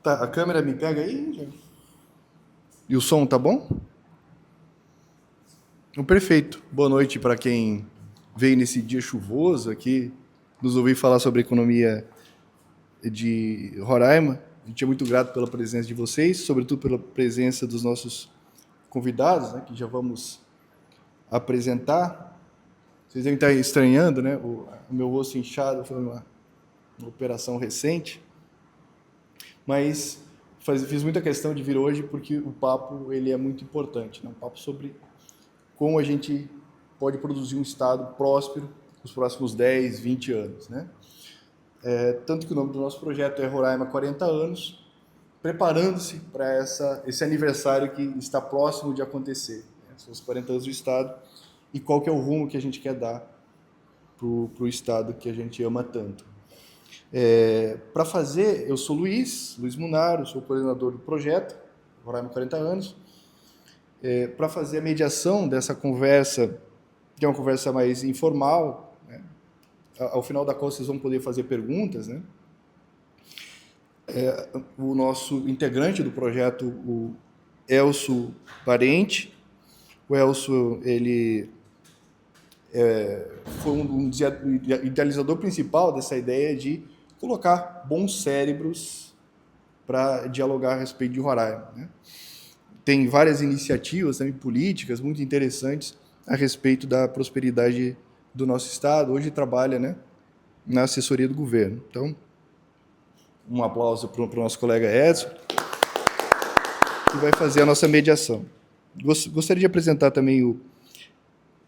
Tá, a câmera me pega aí? E o som tá bom? Perfeito. Boa noite para quem veio nesse dia chuvoso aqui, nos ouvir falar sobre a economia de Roraima. A gente é muito grato pela presença de vocês, sobretudo pela presença dos nossos convidados, né, que já vamos apresentar. Vocês devem estar estranhando, né? O meu rosto inchado foi uma operação recente, mas fiz muita questão de vir hoje porque o papo ele é muito importante, né? Um papo sobre como a gente pode produzir um Estado próspero nos próximos 10, 20 anos, né? Tanto que o nome do nosso projeto é Roraima 40 anos, preparando-se para esse aniversário que está próximo de acontecer, né? São os 40 anos do Estado e qual que é o rumo que a gente quer dar para o Estado que a gente ama tanto. Para fazer, eu sou Luiz Munaro, sou o coordenador do projeto, Roraima 40 anos. Para fazer a mediação dessa conversa, que é uma conversa mais informal, né, ao final da qual vocês vão poder fazer perguntas, né? O nosso integrante do projeto, o Elcio Parente. O Elcio, ele foi um idealizador principal dessa ideia de colocar bons cérebros para dialogar a respeito de Roraima, né? Tem várias iniciativas também políticas muito interessantes a respeito da prosperidade do nosso Estado. Hoje trabalha, né, na assessoria do governo. Então, um aplauso para o nosso colega Edson, que vai fazer a nossa mediação. Gostaria de apresentar também o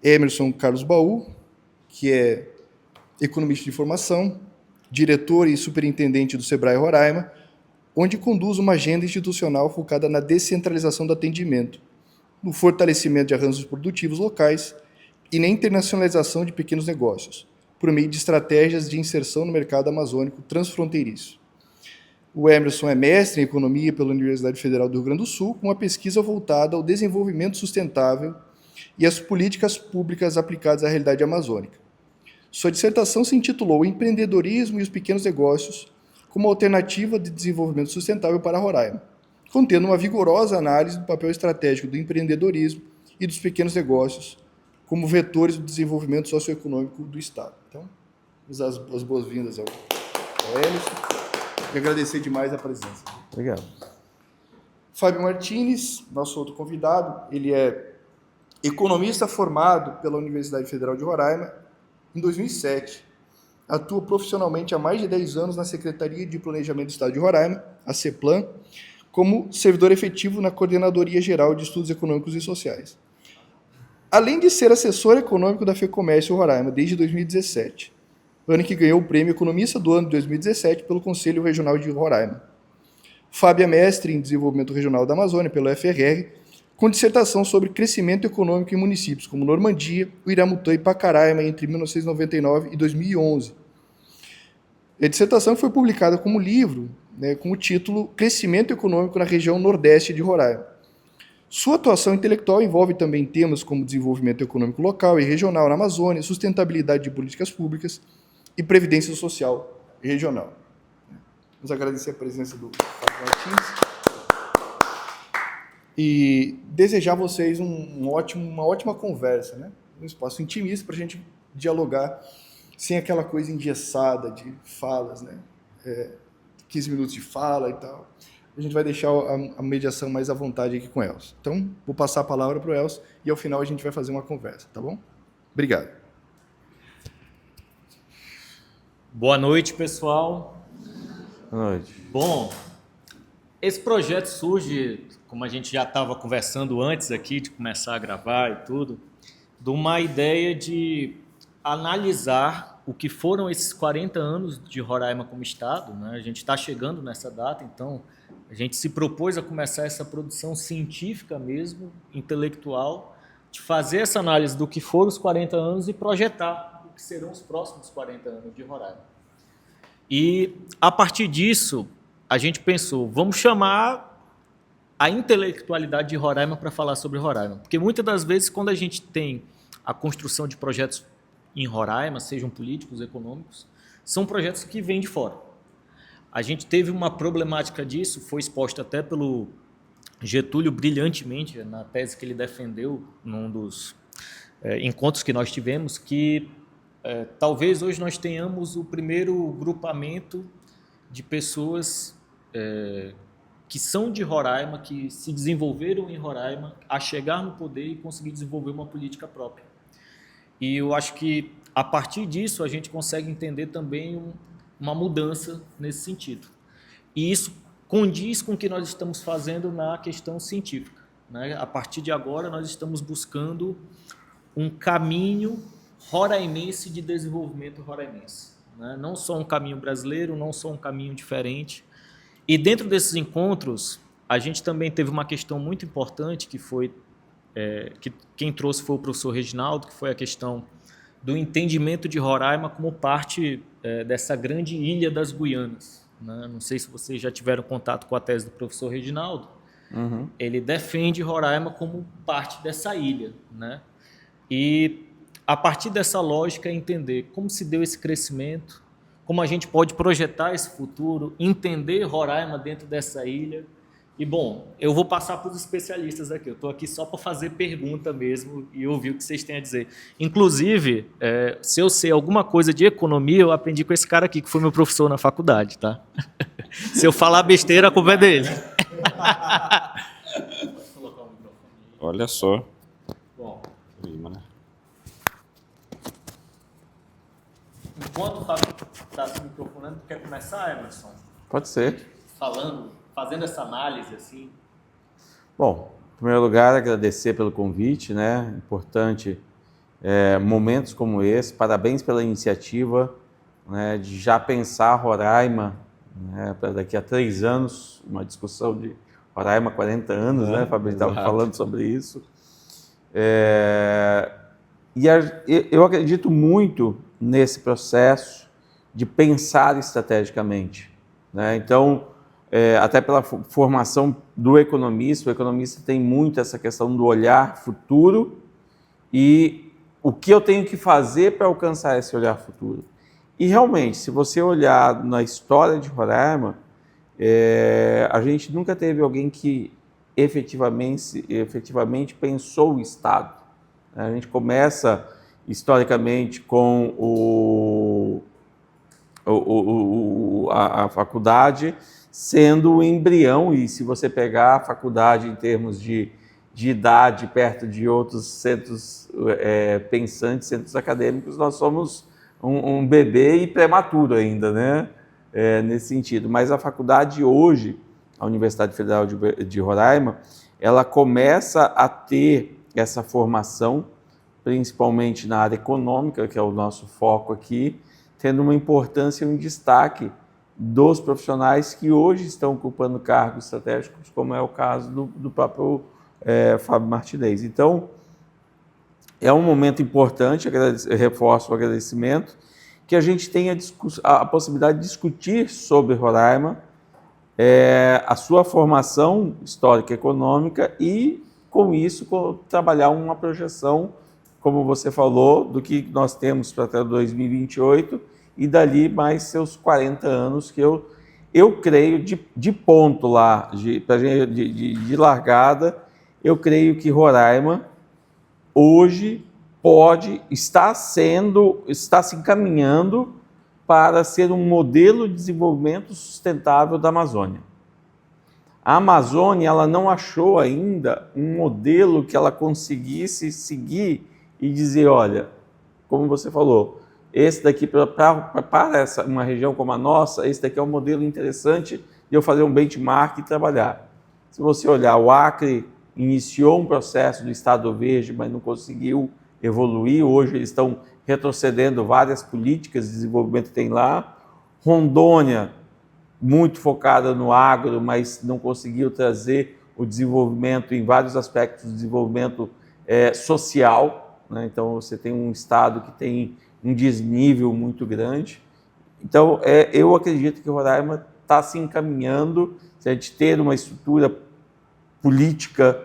Emerson Carlos Baú, que é economista de formação, diretor e superintendente do Sebrae Roraima, onde conduz uma agenda institucional focada na descentralização do atendimento, no fortalecimento de arranjos produtivos locais e na internacionalização de pequenos negócios, por meio de estratégias de inserção no mercado amazônico transfronteiriço. O Emerson é mestre em Economia pela Universidade Federal do Rio Grande do Sul, com uma pesquisa voltada ao desenvolvimento sustentável e às políticas públicas aplicadas à realidade amazônica. Sua dissertação se intitulou Empreendedorismo e os Pequenos Negócios como alternativa de desenvolvimento sustentável para Roraima, contendo uma vigorosa análise do papel estratégico do empreendedorismo e dos pequenos negócios como vetores do desenvolvimento socioeconômico do Estado. Então, vamos dar as boas-vindas ao Emerson e agradecer demais a presença. Obrigado. Fábio Martins, nosso outro convidado, ele é economista formado pela Universidade Federal de Roraima em 2007. Atua profissionalmente há mais de 10 anos na Secretaria de Planejamento do Estado de Roraima, a CEPLAN, como servidor efetivo na Coordenadoria Geral de Estudos Econômicos e Sociais. Além de ser assessor econômico da FEComércio Roraima desde 2017, ano em que ganhou o Prêmio Economista do Ano de 2017 pelo Conselho Regional de Roraima. Fábio é mestre em Desenvolvimento Regional da Amazônia pela UFRR, com dissertação sobre crescimento econômico em municípios como Normandia, Uiramutã e Pacaraima entre 1999 e 2011. A dissertação foi publicada como livro, né, com o título Crescimento Econômico na Região Nordeste de Roraima. Sua atuação intelectual envolve também temas como desenvolvimento econômico local e regional na Amazônia, sustentabilidade de políticas públicas e previdência social regional. Vamos agradecer a presença do Fábio Martins e desejar a vocês uma ótima conversa, né? Um espaço intimista para a gente dialogar sem aquela coisa engessada de falas, né? 15 minutos de fala e tal. A gente vai deixar a mediação mais à vontade aqui com o Elcio. Então, vou passar a palavra para o Elcio e ao final a gente vai fazer uma conversa, tá bom? Obrigado. Boa noite, pessoal. Boa noite. Bom, esse projeto surge, como a gente já estava conversando antes aqui de começar a gravar e tudo, de uma ideia de analisar o que foram esses 40 anos de Roraima como Estado, né? A gente está chegando nessa data, então a gente se propôs a começar essa produção científica mesmo, intelectual, de fazer essa análise do que foram os 40 anos e projetar o que serão os próximos 40 anos de Roraima. E, a partir disso, a gente pensou, vamos chamar a intelectualidade de Roraima para falar sobre Roraima. Porque muitas das vezes, quando a gente tem a construção de projetos em Roraima, sejam políticos, econômicos, são projetos que vêm de fora. A gente teve uma problemática disso, foi exposta até pelo Getúlio brilhantemente na tese que ele defendeu num dos encontros que nós tivemos, que talvez hoje nós tenhamos o primeiro grupamento de pessoas que são de Roraima, que se desenvolveram em Roraima, a chegar no poder e conseguir desenvolver uma política própria. E eu acho que, a partir disso, a gente consegue entender também uma mudança nesse sentido. E isso condiz com o que nós estamos fazendo na questão científica, né? A partir de agora, nós estamos buscando um caminho roraimense de desenvolvimento roraimense, né? Não só um caminho brasileiro, não só um caminho diferente. E dentro desses encontros, a gente também teve uma questão muito importante, que foi que quem trouxe foi o professor Reginaldo, que foi a questão do entendimento de Roraima como parte dessa grande ilha das Guianas, né? Não sei se vocês já tiveram contato com a tese do professor Reginaldo. Uhum. Ele defende Roraima como parte dessa ilha, né? E a partir dessa lógica entender como se deu esse crescimento, como a gente pode projetar esse futuro, entender Roraima dentro dessa ilha. E, bom, eu vou passar para os especialistas aqui. Eu estou aqui só para fazer pergunta mesmo e ouvir o que vocês têm a dizer. Inclusive, se eu sei alguma coisa de economia, eu aprendi com esse cara aqui, que foi meu professor na faculdade, tá? Se eu falar besteira, a culpa é dele. Olha só. Bom, Clima, né? enquanto está se microfonando, quer começar, Emerson? Pode ser. Fazendo essa análise, assim. Bom, em primeiro lugar, agradecer pelo convite, né? Importante momentos como esse. Parabéns pela iniciativa, né, de já pensar Roraima, né, para daqui a 3 anos, uma discussão de Roraima 40 anos, né? Fabrício estava falando sobre isso. Eu acredito muito nesse processo de pensar estrategicamente, né? Então, até pela formação do economista, o economista tem muito essa questão do olhar futuro e o que eu tenho que fazer para alcançar esse olhar futuro. E realmente, se você olhar na história de Roraima, a gente nunca teve alguém que efetivamente pensou o Estado. A gente começa historicamente com a faculdade sendo o embrião, e se você pegar a faculdade em termos de idade perto de outros centros pensantes, centros acadêmicos, nós somos um bebê e prematuro ainda, né? Nesse sentido. Mas a faculdade hoje, a Universidade Federal de Roraima, ela começa a ter essa formação, principalmente na área econômica, que é o nosso foco aqui, tendo uma importância e um destaque dos profissionais que hoje estão ocupando cargos estratégicos, como é o caso do próprio Fábio Martinez. Então, é um momento importante, reforço o agradecimento, que a gente tenha a possibilidade de discutir sobre Roraima, a sua formação histórica e econômica e, com isso, trabalhar uma projeção, como você falou, do que nós temos para até 2028 e dali mais seus 40 anos, que eu creio, de ponto lá, de largada, eu creio que Roraima hoje está se encaminhando para ser um modelo de desenvolvimento sustentável da Amazônia. A Amazônia, ela não achou ainda um modelo que ela conseguisse seguir e dizer, olha, como você falou, esse daqui para uma região como a nossa, esse daqui é um modelo interessante de eu fazer um benchmark e trabalhar. Se você olhar, o Acre iniciou um processo do Estado Verde, mas não conseguiu evoluir. Hoje eles estão retrocedendo várias políticas de desenvolvimento que tem lá. Rondônia, muito focada no agro, mas não conseguiu trazer o desenvolvimento em vários aspectos do desenvolvimento social, né? Então você tem um estado que tem um desnível muito grande. Então eu acredito que Roraima está se encaminhando, se a gente ter uma estrutura política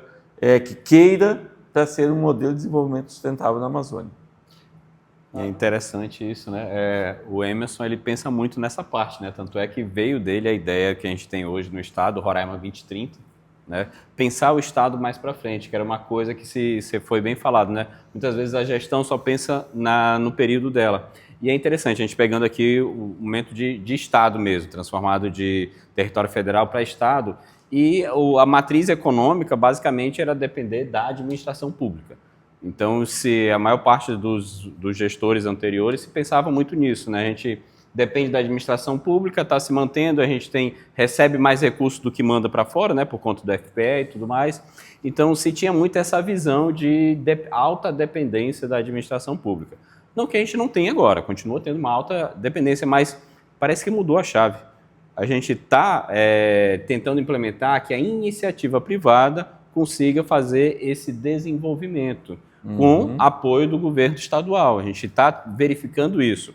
que queira, para ser um modelo de desenvolvimento sustentável na Amazônia. É interessante isso, né? O Emerson, ele pensa muito nessa parte, né? Tanto é que veio dele a ideia que a gente tem hoje no Estado, Roraima 2030, né? Pensar o Estado mais para frente, que era uma coisa que se foi bem falado, né? Muitas vezes a gestão só pensa no período dela. E é interessante, a gente pegando aqui o momento de Estado mesmo, transformado de território federal para Estado, e a matriz econômica, basicamente, era depender da administração pública. Então, se a maior parte dos gestores anteriores se pensava muito nisso, né? A gente depende da administração pública, está se mantendo, a gente recebe mais recursos do que manda para fora, né? Por conta do FPE e tudo mais. Então, se tinha muito essa visão de alta dependência da administração pública. Não que a gente não tenha agora, continua tendo uma alta dependência, mas parece que mudou a chave. A gente está tentando implementar que a iniciativa privada consiga fazer esse desenvolvimento com apoio do governo estadual. A gente está verificando isso.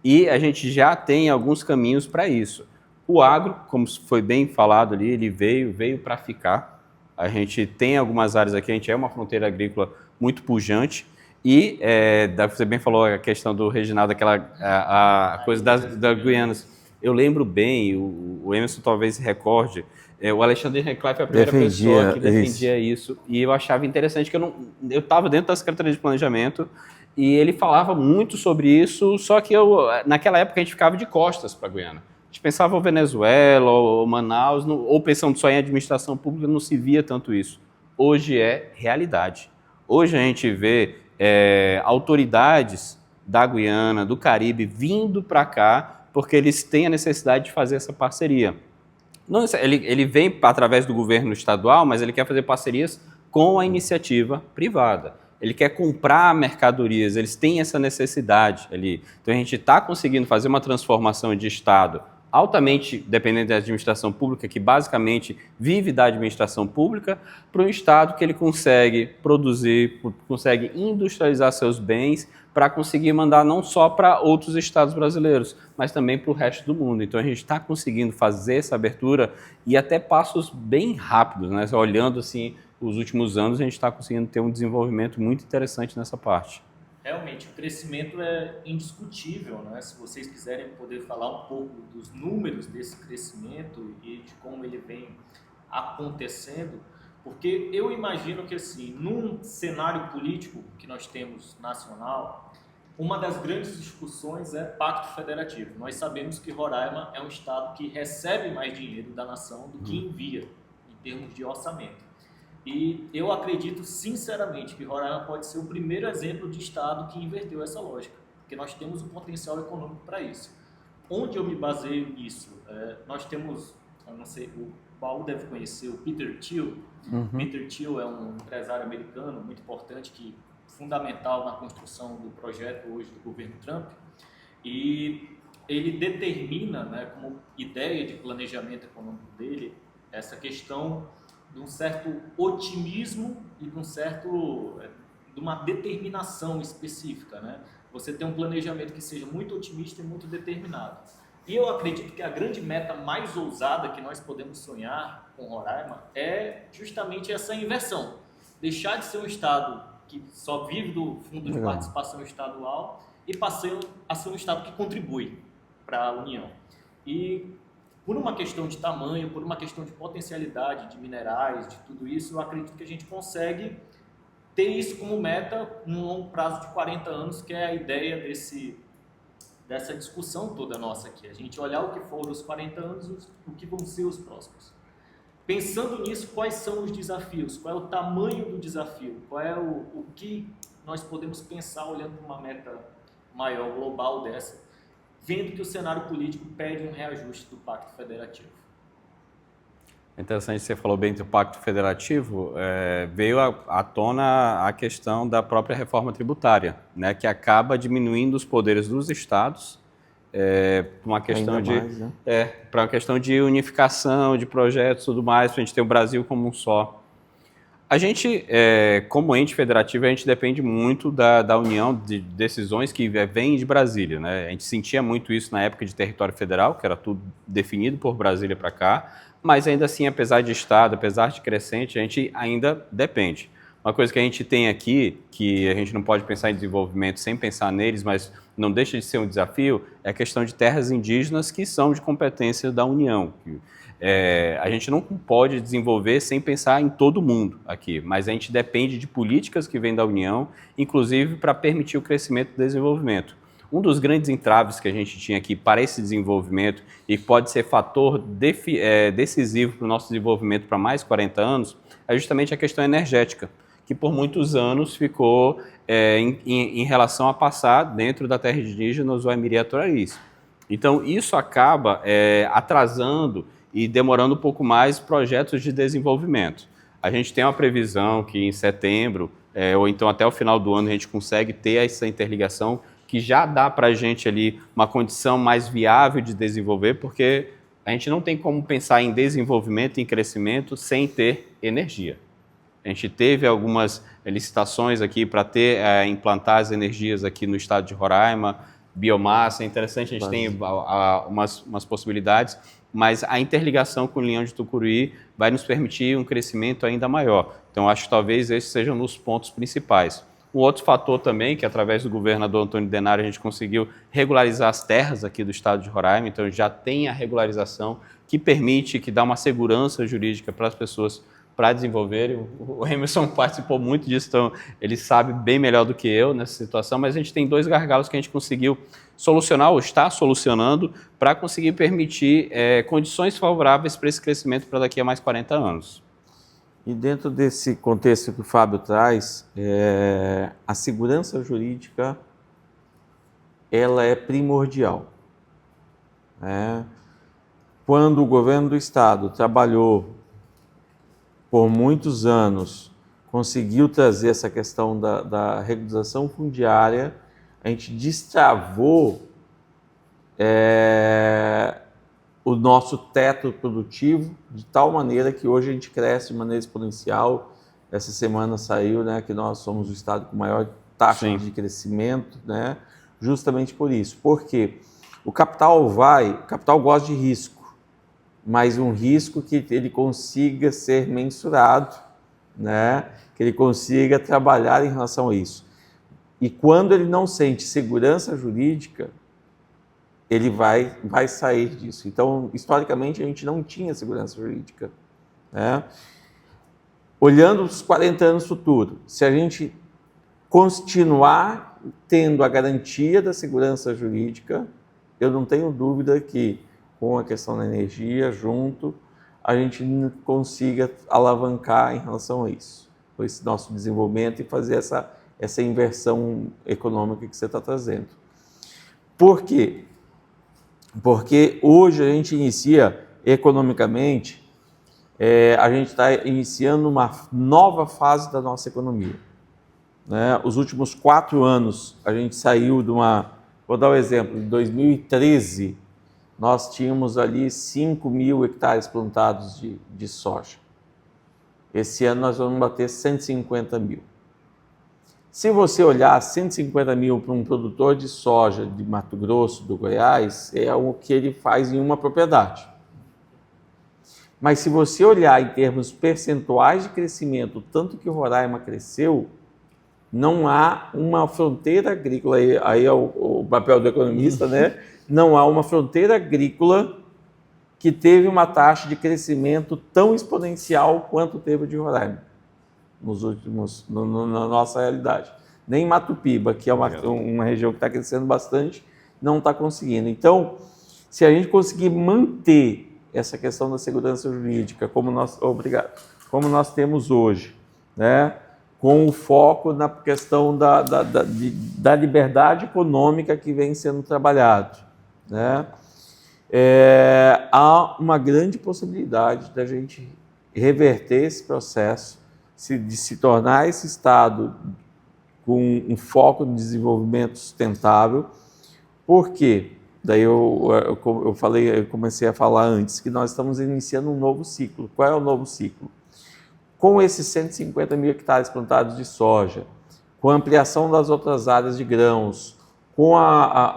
E a gente já tem alguns caminhos para isso. O agro, como foi bem falado ali, ele veio para ficar. A gente tem algumas áreas aqui, a gente é uma fronteira agrícola muito pujante. E, você bem falou a questão do Reginaldo, a coisa das Guianas. Eu lembro bem, o Emerson talvez se recorde, o Alexandre Reclai foi a primeira pessoa que defendia isso. E eu achava interessante que eu estava dentro da Secretaria de Planejamento e ele falava muito sobre isso, só que naquela época a gente ficava de costas para a Guiana. A gente pensava em Venezuela ou Manaus, ou pensando só em administração pública, não se via tanto isso. Hoje é realidade. Hoje a gente vê autoridades da Guiana, do Caribe, vindo para cá porque eles têm a necessidade de fazer essa parceria. Não, ele vem através do governo estadual, mas ele quer fazer parcerias com a iniciativa privada. Ele quer comprar mercadorias, eles têm essa necessidade ali. Então a gente está conseguindo fazer uma transformação de Estado altamente dependente da administração pública, que basicamente vive da administração pública, para um Estado que ele consegue produzir, consegue industrializar seus bens para conseguir mandar não só para outros estados brasileiros, mas também para o resto do mundo. Então a gente está conseguindo fazer essa abertura e até passos bem rápidos, né? Olhando assim os últimos anos, a gente está conseguindo ter um desenvolvimento muito interessante nessa parte. Realmente, o crescimento é indiscutível, né? Se vocês quiserem poder falar um pouco dos números desse crescimento e de como ele vem acontecendo, porque eu imagino que, assim, num cenário político que nós temos nacional, uma das grandes discussões é pacto federativo. Nós sabemos que Roraima é um estado que recebe mais dinheiro da nação do que envia, em termos de orçamento. E eu acredito sinceramente que Roraima pode ser o primeiro exemplo de estado que inverteu essa lógica, porque nós temos um potencial econômico para isso. Onde eu me baseio nisso? Nós temos, eu não sei, o Paulo deve conhecer o Peter Thiel. Peter Thiel é um empresário americano muito importante, fundamental na construção do projeto hoje do governo Trump, e ele determina, né, como ideia de planejamento econômico dele, essa questão de um certo otimismo e de uma determinação específica, né? Você tem um planejamento que seja muito otimista e muito determinado. E eu acredito que a grande meta mais ousada que nós podemos sonhar com Roraima é justamente essa inversão. Deixar de ser um estado que só vive do fundo de participação estadual e passar a ser um estado que contribui para a União. E por uma questão de tamanho, por uma questão de potencialidade de minerais, de tudo isso, eu acredito que a gente consegue ter isso como meta num longo prazo de 40 anos, que é a ideia dessa discussão toda nossa aqui. A gente olhar o que foram os 40 anos, o que vão ser os próximos. Pensando nisso, quais são os desafios? Qual é o tamanho do desafio? Qual é o que nós podemos pensar olhando para uma meta maior, global dessa, vendo que o cenário político pede um reajuste do Pacto Federativo? É interessante, você falou bem do Pacto Federativo, veio à tona a questão da própria reforma tributária, né, que acaba diminuindo os poderes dos estados para uma questão para uma questão de unificação de projetos e tudo mais, para a gente ter o Brasil como um só. A gente, como ente federativo, a gente depende muito da união de decisões que vêm de Brasília, né? A gente sentia muito isso na época de território federal, que era tudo definido por Brasília para cá, mas ainda assim, apesar de Estado, apesar de crescente, a gente ainda depende. Uma coisa que a gente tem aqui, que a gente não pode pensar em desenvolvimento sem pensar neles, mas não deixa de ser um desafio, é a questão de terras indígenas que são de competência da União. A gente não pode desenvolver sem pensar em todo mundo aqui, mas a gente depende de políticas que vêm da União, inclusive para permitir o crescimento e desenvolvimento. Um dos grandes entraves que a gente tinha aqui para esse desenvolvimento e que pode ser fator decisivo para o nosso desenvolvimento para mais 40 anos é justamente a questão energética, que por muitos anos ficou em relação a passar dentro da terra indígena os Waimiri-Atoraris. Então, isso acaba atrasando e demorando um pouco mais projetos de desenvolvimento. A gente tem uma previsão que em setembro, ou então até o final do ano, a gente consegue ter essa interligação que já dá para a gente ali uma condição mais viável de desenvolver, porque a gente não tem como pensar em desenvolvimento e em crescimento sem ter energia. A gente teve algumas licitações aqui para implantar as energias aqui no estado de Roraima, biomassa, é interessante, a gente tem umas possibilidades, mas a interligação com o Linhão de Tucuruí vai nos permitir um crescimento ainda maior. Então, acho que talvez esses sejam os pontos principais. Um outro fator também, que através do governador Antônio Denário a gente conseguiu regularizar as terras aqui do estado de Roraima, então já tem a regularização que permite, que dá uma segurança jurídica para as pessoas para desenvolverem. O Emerson participou muito disso, então ele sabe bem melhor do que eu nessa situação, mas a gente tem 2 gargalos que a gente conseguiu solucionar, ou está solucionando, para conseguir permitir condições favoráveis para esse crescimento para daqui a mais 40 anos. E dentro desse contexto que o Fábio traz, a segurança jurídica ela é primordial. Quando o governo do estado trabalhou por muitos anos, conseguiu trazer essa questão da regularização fundiária, a gente destravou o nosso teto produtivo de tal maneira que hoje a gente cresce de maneira exponencial. Essa semana saiu, que nós somos o estado com maior taxa de crescimento, justamente por isso. Porque o capital gosta de risco, mas um risco que ele consiga ser mensurado, que ele consiga trabalhar em relação a isso. E quando ele não sente segurança jurídica, ele vai sair disso. Então, historicamente, a gente não tinha segurança jurídica. Olhando os 40 anos futuros, se a gente continuar tendo a garantia da segurança jurídica, eu não tenho dúvida que, com a questão da energia junto, a gente consiga alavancar em relação a isso, esse nosso desenvolvimento e fazer essa inversão econômica que você está trazendo. Por quê? Porque hoje a gente inicia, economicamente, a gente está iniciando uma nova fase da nossa economia. Os últimos 4 anos, a gente saiu de vou dar um exemplo, em 2013, nós tínhamos ali 5 mil hectares plantados de soja. Esse ano nós vamos bater 150 mil. Se você olhar 150 mil para um produtor de soja de Mato Grosso, do Goiás, é o que ele faz em uma propriedade. Mas se você olhar em termos percentuais de crescimento, tanto que Roraima cresceu, não há uma fronteira agrícola, aí é o papel do economista, Não há uma fronteira agrícola que teve uma taxa de crescimento tão exponencial quanto teve o de Roraima, na nossa realidade. Nem Mato Piba, que é uma região que está crescendo bastante, não está conseguindo. Então, se a gente conseguir manter essa questão da segurança jurídica, como nós temos hoje, com o foco na questão da liberdade econômica que vem sendo trabalhado, há uma grande possibilidade da gente reverter esse processo, de se tornar esse estado com um foco de desenvolvimento sustentável. Por quê? Daí eu comecei a falar antes que nós estamos iniciando um novo ciclo. Qual é o novo ciclo? Com esses 150 mil hectares plantados de soja, com a ampliação das outras áreas de grãos,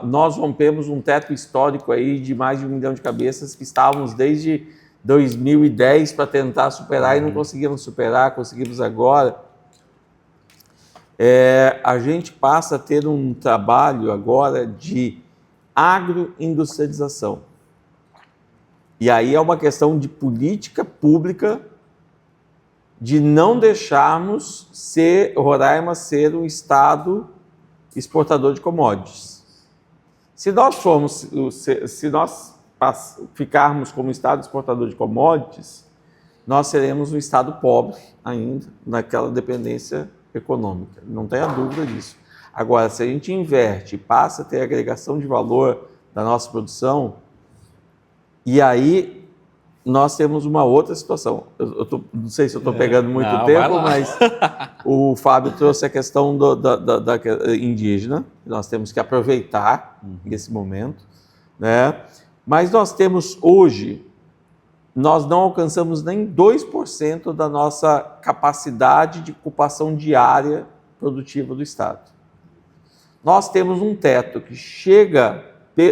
nós rompemos um teto histórico aí de mais de 1 milhão de cabeças que estávamos desde 2010 para tentar superar e não conseguimos superar, conseguimos agora. a gente passa a ter um trabalho agora de agroindustrialização. E aí é uma questão de política pública de não deixarmos Roraima ser um estado exportador de commodities. Se nós ficarmos como estado exportador de commodities, nós seremos um estado pobre ainda naquela dependência econômica. Não tenha dúvida disso. Agora, se a gente inverte e passa a ter agregação de valor da nossa produção, e aí nós temos uma outra situação. Não sei se eu estou pegando muito tempo, mas o Fábio trouxe a questão da indígena. Nós temos que aproveitar esse momento, né? Mas nós temos hoje, nós não alcançamos nem 2% da nossa capacidade de ocupação diária produtiva do Estado. Nós temos um teto que chega,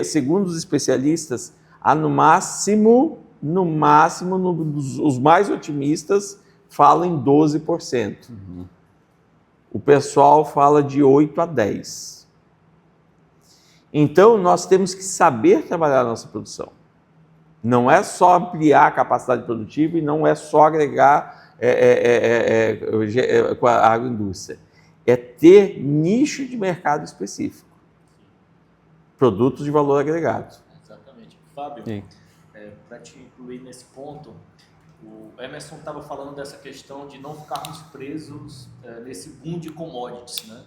segundo os especialistas, a no máximo, os mais otimistas falam em 12%. O pessoal fala de 8 a 10%. Então, nós temos que saber trabalhar a nossa produção. Não é só ampliar a capacidade produtiva e não é só agregar com a agroindústria. É ter nicho de mercado específico. Produtos de valor agregado. Exatamente. Fábio, para te incluir nesse ponto, o Emerson estava falando dessa questão de não ficarmos presos nesse boom de commodities, né?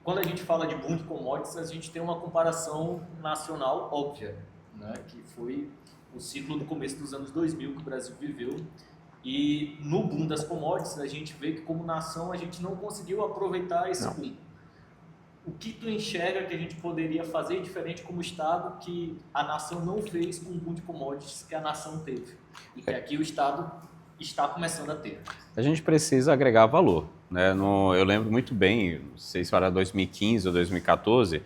Quando a gente fala de boom de commodities, a gente tem uma comparação nacional óbvia, né? Que foi o ciclo do começo dos anos 2000 que o Brasil viveu. E no boom das commodities, a gente vê que como nação a gente não conseguiu aproveitar esse boom. O que tu enxerga que a gente poderia fazer diferente como Estado que a nação não fez com o boom de commodities que a nação teve? E que aqui o Estado está começando a ter. A gente precisa agregar valor, né? Eu lembro muito bem, não sei se era 2015 ou 2014,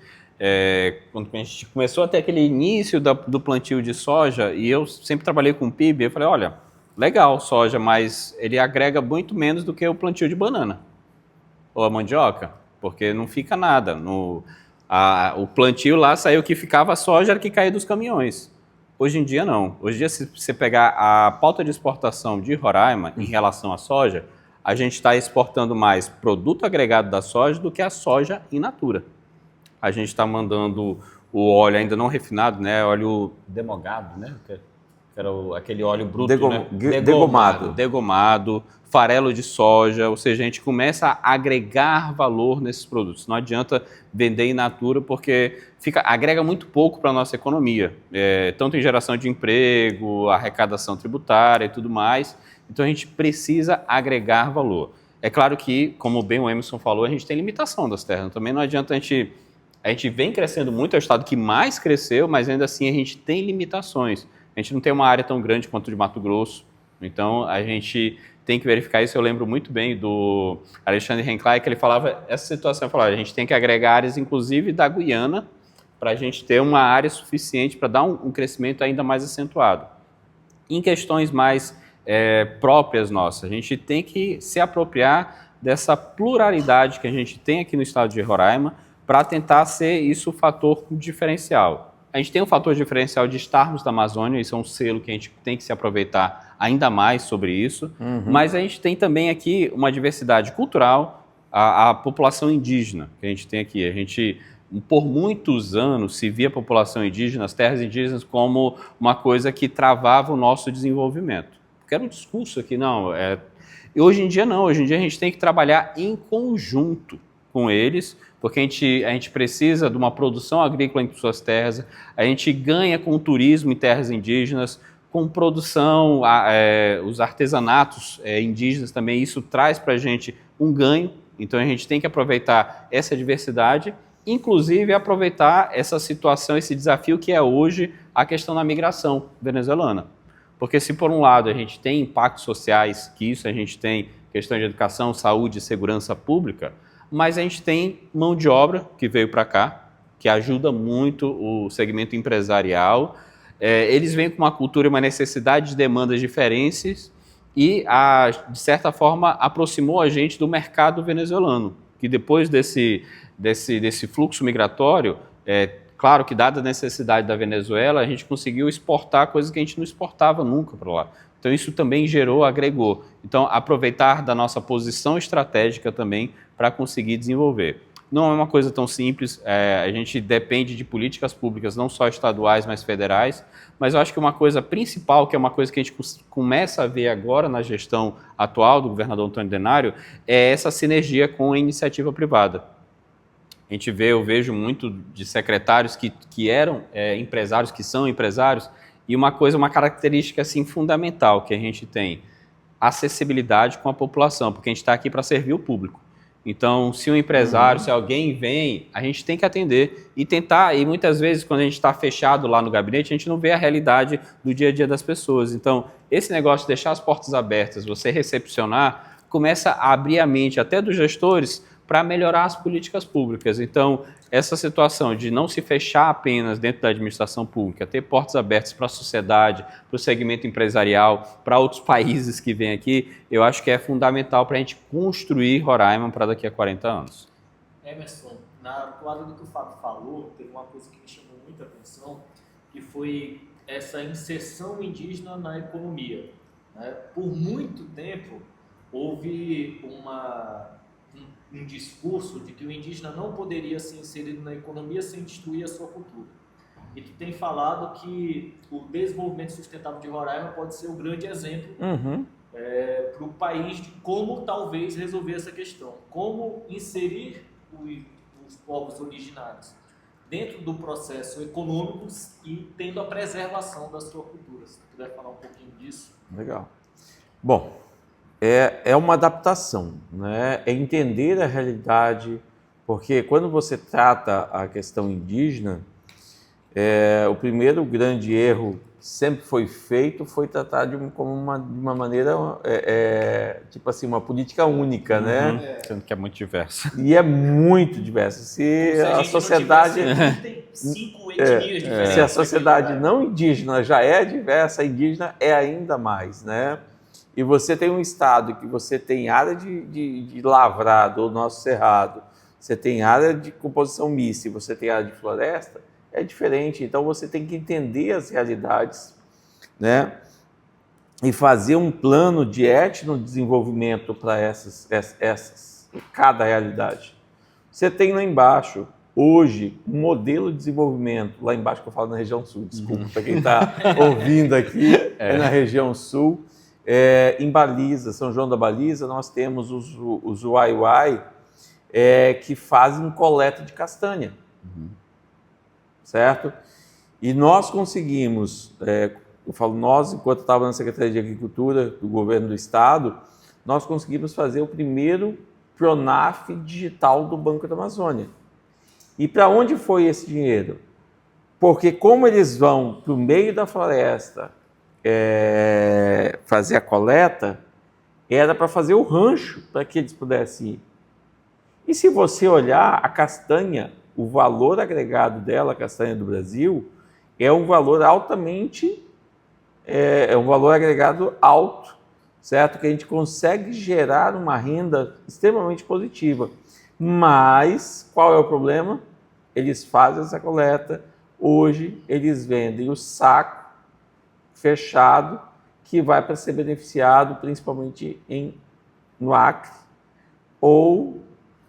quando a gente começou a ter aquele início do plantio de soja, e eu sempre trabalhei com PIB, eu falei, olha, legal soja, mas ele agrega muito menos do que o plantio de banana ou a mandioca, porque não fica nada. O plantio lá saiu que ficava soja, era que caía dos caminhões. Hoje em dia não. Hoje em dia, se você pegar a pauta de exportação de Roraima em relação à soja, a gente está exportando mais produto agregado da soja do que a soja in natura. A gente está mandando o óleo ainda não refinado, né? Óleo demogado, né? Que era aquele óleo bruto, né? Degomado, farelo de soja, ou seja, a gente começa a agregar valor nesses produtos. Não adianta vender in natura porque agrega muito pouco para a nossa economia, tanto em geração de emprego, arrecadação tributária e tudo mais. Então a gente precisa agregar valor. É claro que, como bem o Emerson falou, a gente tem limitação das terras. Também não adianta a gente vem crescendo muito, é o estado que mais cresceu, mas ainda assim a gente tem limitações. A gente não tem uma área tão grande quanto de Mato Grosso, então a gente tem que verificar isso. Eu lembro muito bem do Alexandre Renclay, que ele falava essa situação, ele falava, a gente tem que agregar áreas, inclusive da Guiana, para a gente ter uma área suficiente para dar um crescimento ainda mais acentuado. Em questões mais próprias nossas, a gente tem que se apropriar dessa pluralidade que a gente tem aqui no estado de Roraima para tentar ser isso o fator diferencial. A gente tem um fator diferencial de estarmos na Amazônia, isso é um selo que a gente tem que se aproveitar ainda mais sobre isso, mas a gente tem também aqui uma diversidade cultural, a população indígena que a gente tem aqui. A gente, por muitos anos, se via a população indígena, as terras indígenas, como uma coisa que travava o nosso desenvolvimento. Porque era um discurso aqui, não. E hoje em dia não, hoje em dia a gente tem que trabalhar em conjunto com eles, porque a gente precisa de uma produção agrícola em suas terras, a gente ganha com o turismo em terras indígenas, com produção, os artesanatos indígenas também, isso traz para a gente um ganho, então a gente tem que aproveitar essa diversidade, inclusive aproveitar essa situação, esse desafio que é hoje a questão da migração venezuelana. Porque se por um lado a gente tem impactos sociais, que isso a gente tem questão de educação, saúde e segurança pública, mas a gente tem mão de obra que veio para cá, que ajuda muito o segmento empresarial. Eles vêm com uma cultura e uma necessidade de demandas diferentes e, de certa forma, aproximou a gente do mercado venezuelano, que depois desse fluxo migratório, claro que dada a necessidade da Venezuela, a gente conseguiu exportar coisas que a gente não exportava nunca para lá. Então isso também agregou. Então aproveitar da nossa posição estratégica também para conseguir desenvolver. Não é uma coisa tão simples, a gente depende de políticas públicas, não só estaduais, mas federais, mas eu acho que uma coisa principal, que é uma coisa que a gente começa a ver agora na gestão atual do governador Antônio Denário, é essa sinergia com a iniciativa privada. Eu vejo muito de secretários que eram empresários, que são empresários, e uma característica assim, fundamental que a gente tem, acessibilidade com a população, porque a gente está aqui para servir o público. Então, se um empresário, se alguém vem, a gente tem que atender e tentar, e muitas vezes quando a gente está fechado lá no gabinete, a gente não vê a realidade do dia a dia das pessoas. Então, esse negócio de deixar as portas abertas, você recepcionar, começa a abrir a mente até dos gestores para melhorar as políticas públicas. Então, essa situação de não se fechar apenas dentro da administração pública, ter portas abertas para a sociedade, para o segmento empresarial, para outros países que vêm aqui, eu acho que é fundamental para a gente construir Roraima para daqui a 40 anos. Emerson, do lado do que o Fábio falou, teve uma coisa que me chamou muita atenção, que foi essa inserção indígena na economia. Né? Por muito tempo, houve um discurso de que o indígena não poderia ser inserido na economia sem destruir a sua cultura. E tu tem falado que o desenvolvimento sustentável de Roraima pode ser um grande exemplo para o país de como talvez resolver essa questão. Como inserir os povos originários dentro do processo econômico e tendo a preservação da sua cultura. Se tu puder falar um pouquinho disso. Legal. Bom, é uma adaptação, né? É entender a realidade, porque quando você trata a questão indígena, o primeiro grande erro que sempre foi feito foi tratar de uma maneira, tipo assim, uma política única, né? Sendo que é muito diversa. E é muito diversa. Se a sociedade... Cinco etnias diferentes. Se a sociedade não indígena já é diversa, a indígena é ainda mais, né? E você tem um estado que você tem área de lavrado, o nosso cerrado, você tem área de composição mista e você tem área de floresta, é diferente. Então você tem que entender as realidades, né? E fazer um plano de etnodesenvolvimento para cada realidade. Você tem lá embaixo, hoje, um modelo de desenvolvimento, lá embaixo que eu falo na região sul, desculpa para quem está ouvindo aqui, é na região sul. Em Baliza, São João da Baliza, nós temos os Uai-Uai que fazem coleta de castanha, certo? E nós conseguimos, eu falo nós, enquanto eu estava na Secretaria de Agricultura do Governo do Estado, nós conseguimos fazer o primeiro Pronaf digital do Banco da Amazônia. E para onde foi esse dinheiro? Porque como eles vão para o meio da floresta, fazer a coleta, era para fazer o rancho para que eles pudessem ir. E se você olhar a castanha, o valor agregado dela, a castanha do Brasil, é um valor altamente, um valor agregado alto, certo? Que a gente consegue gerar uma renda extremamente positiva. Mas qual é o problema? Eles fazem essa coleta, hoje eles vendem o saco fechado, que vai para ser beneficiado principalmente no Acre, ou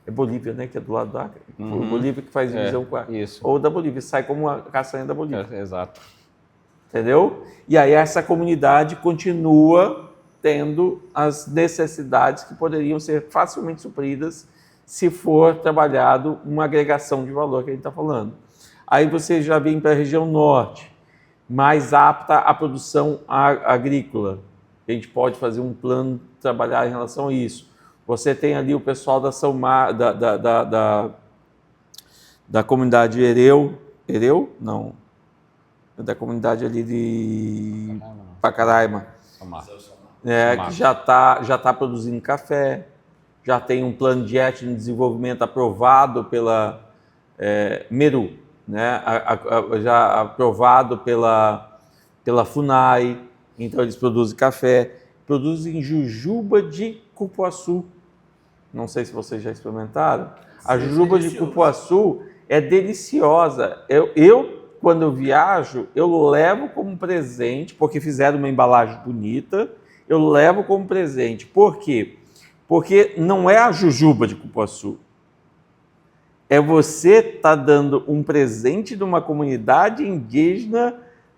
Bolívia, né, que é do lado do Acre, Bolívia que faz divisão com o Acre, ou da Bolívia, sai como a castanha da Bolívia. Exato. Entendeu? E aí essa comunidade continua tendo as necessidades que poderiam ser facilmente supridas se for trabalhado uma agregação de valor que a gente está falando. Aí você já vem para a região norte, mais apta à produção agrícola. A gente pode fazer um plano de trabalhar em relação a isso. Você tem ali o pessoal da da comunidade Ereu? Não. Da comunidade ali de Pacaraima. Que já tá produzindo café, já tem um plano de etnodesenvolvimento aprovado pela Meru, né? Já aprovado pela FUNAI. Então eles produzem café, produzem jujuba de cupuaçu. Não sei se vocês já experimentaram. A jujuba de cupuaçu é deliciosa. Quando eu viajo, eu levo como presente, porque fizeram uma embalagem bonita, eu levo como presente. Por quê? Porque não é a jujuba de cupuaçu. É você estar dando um presente de uma comunidade indígena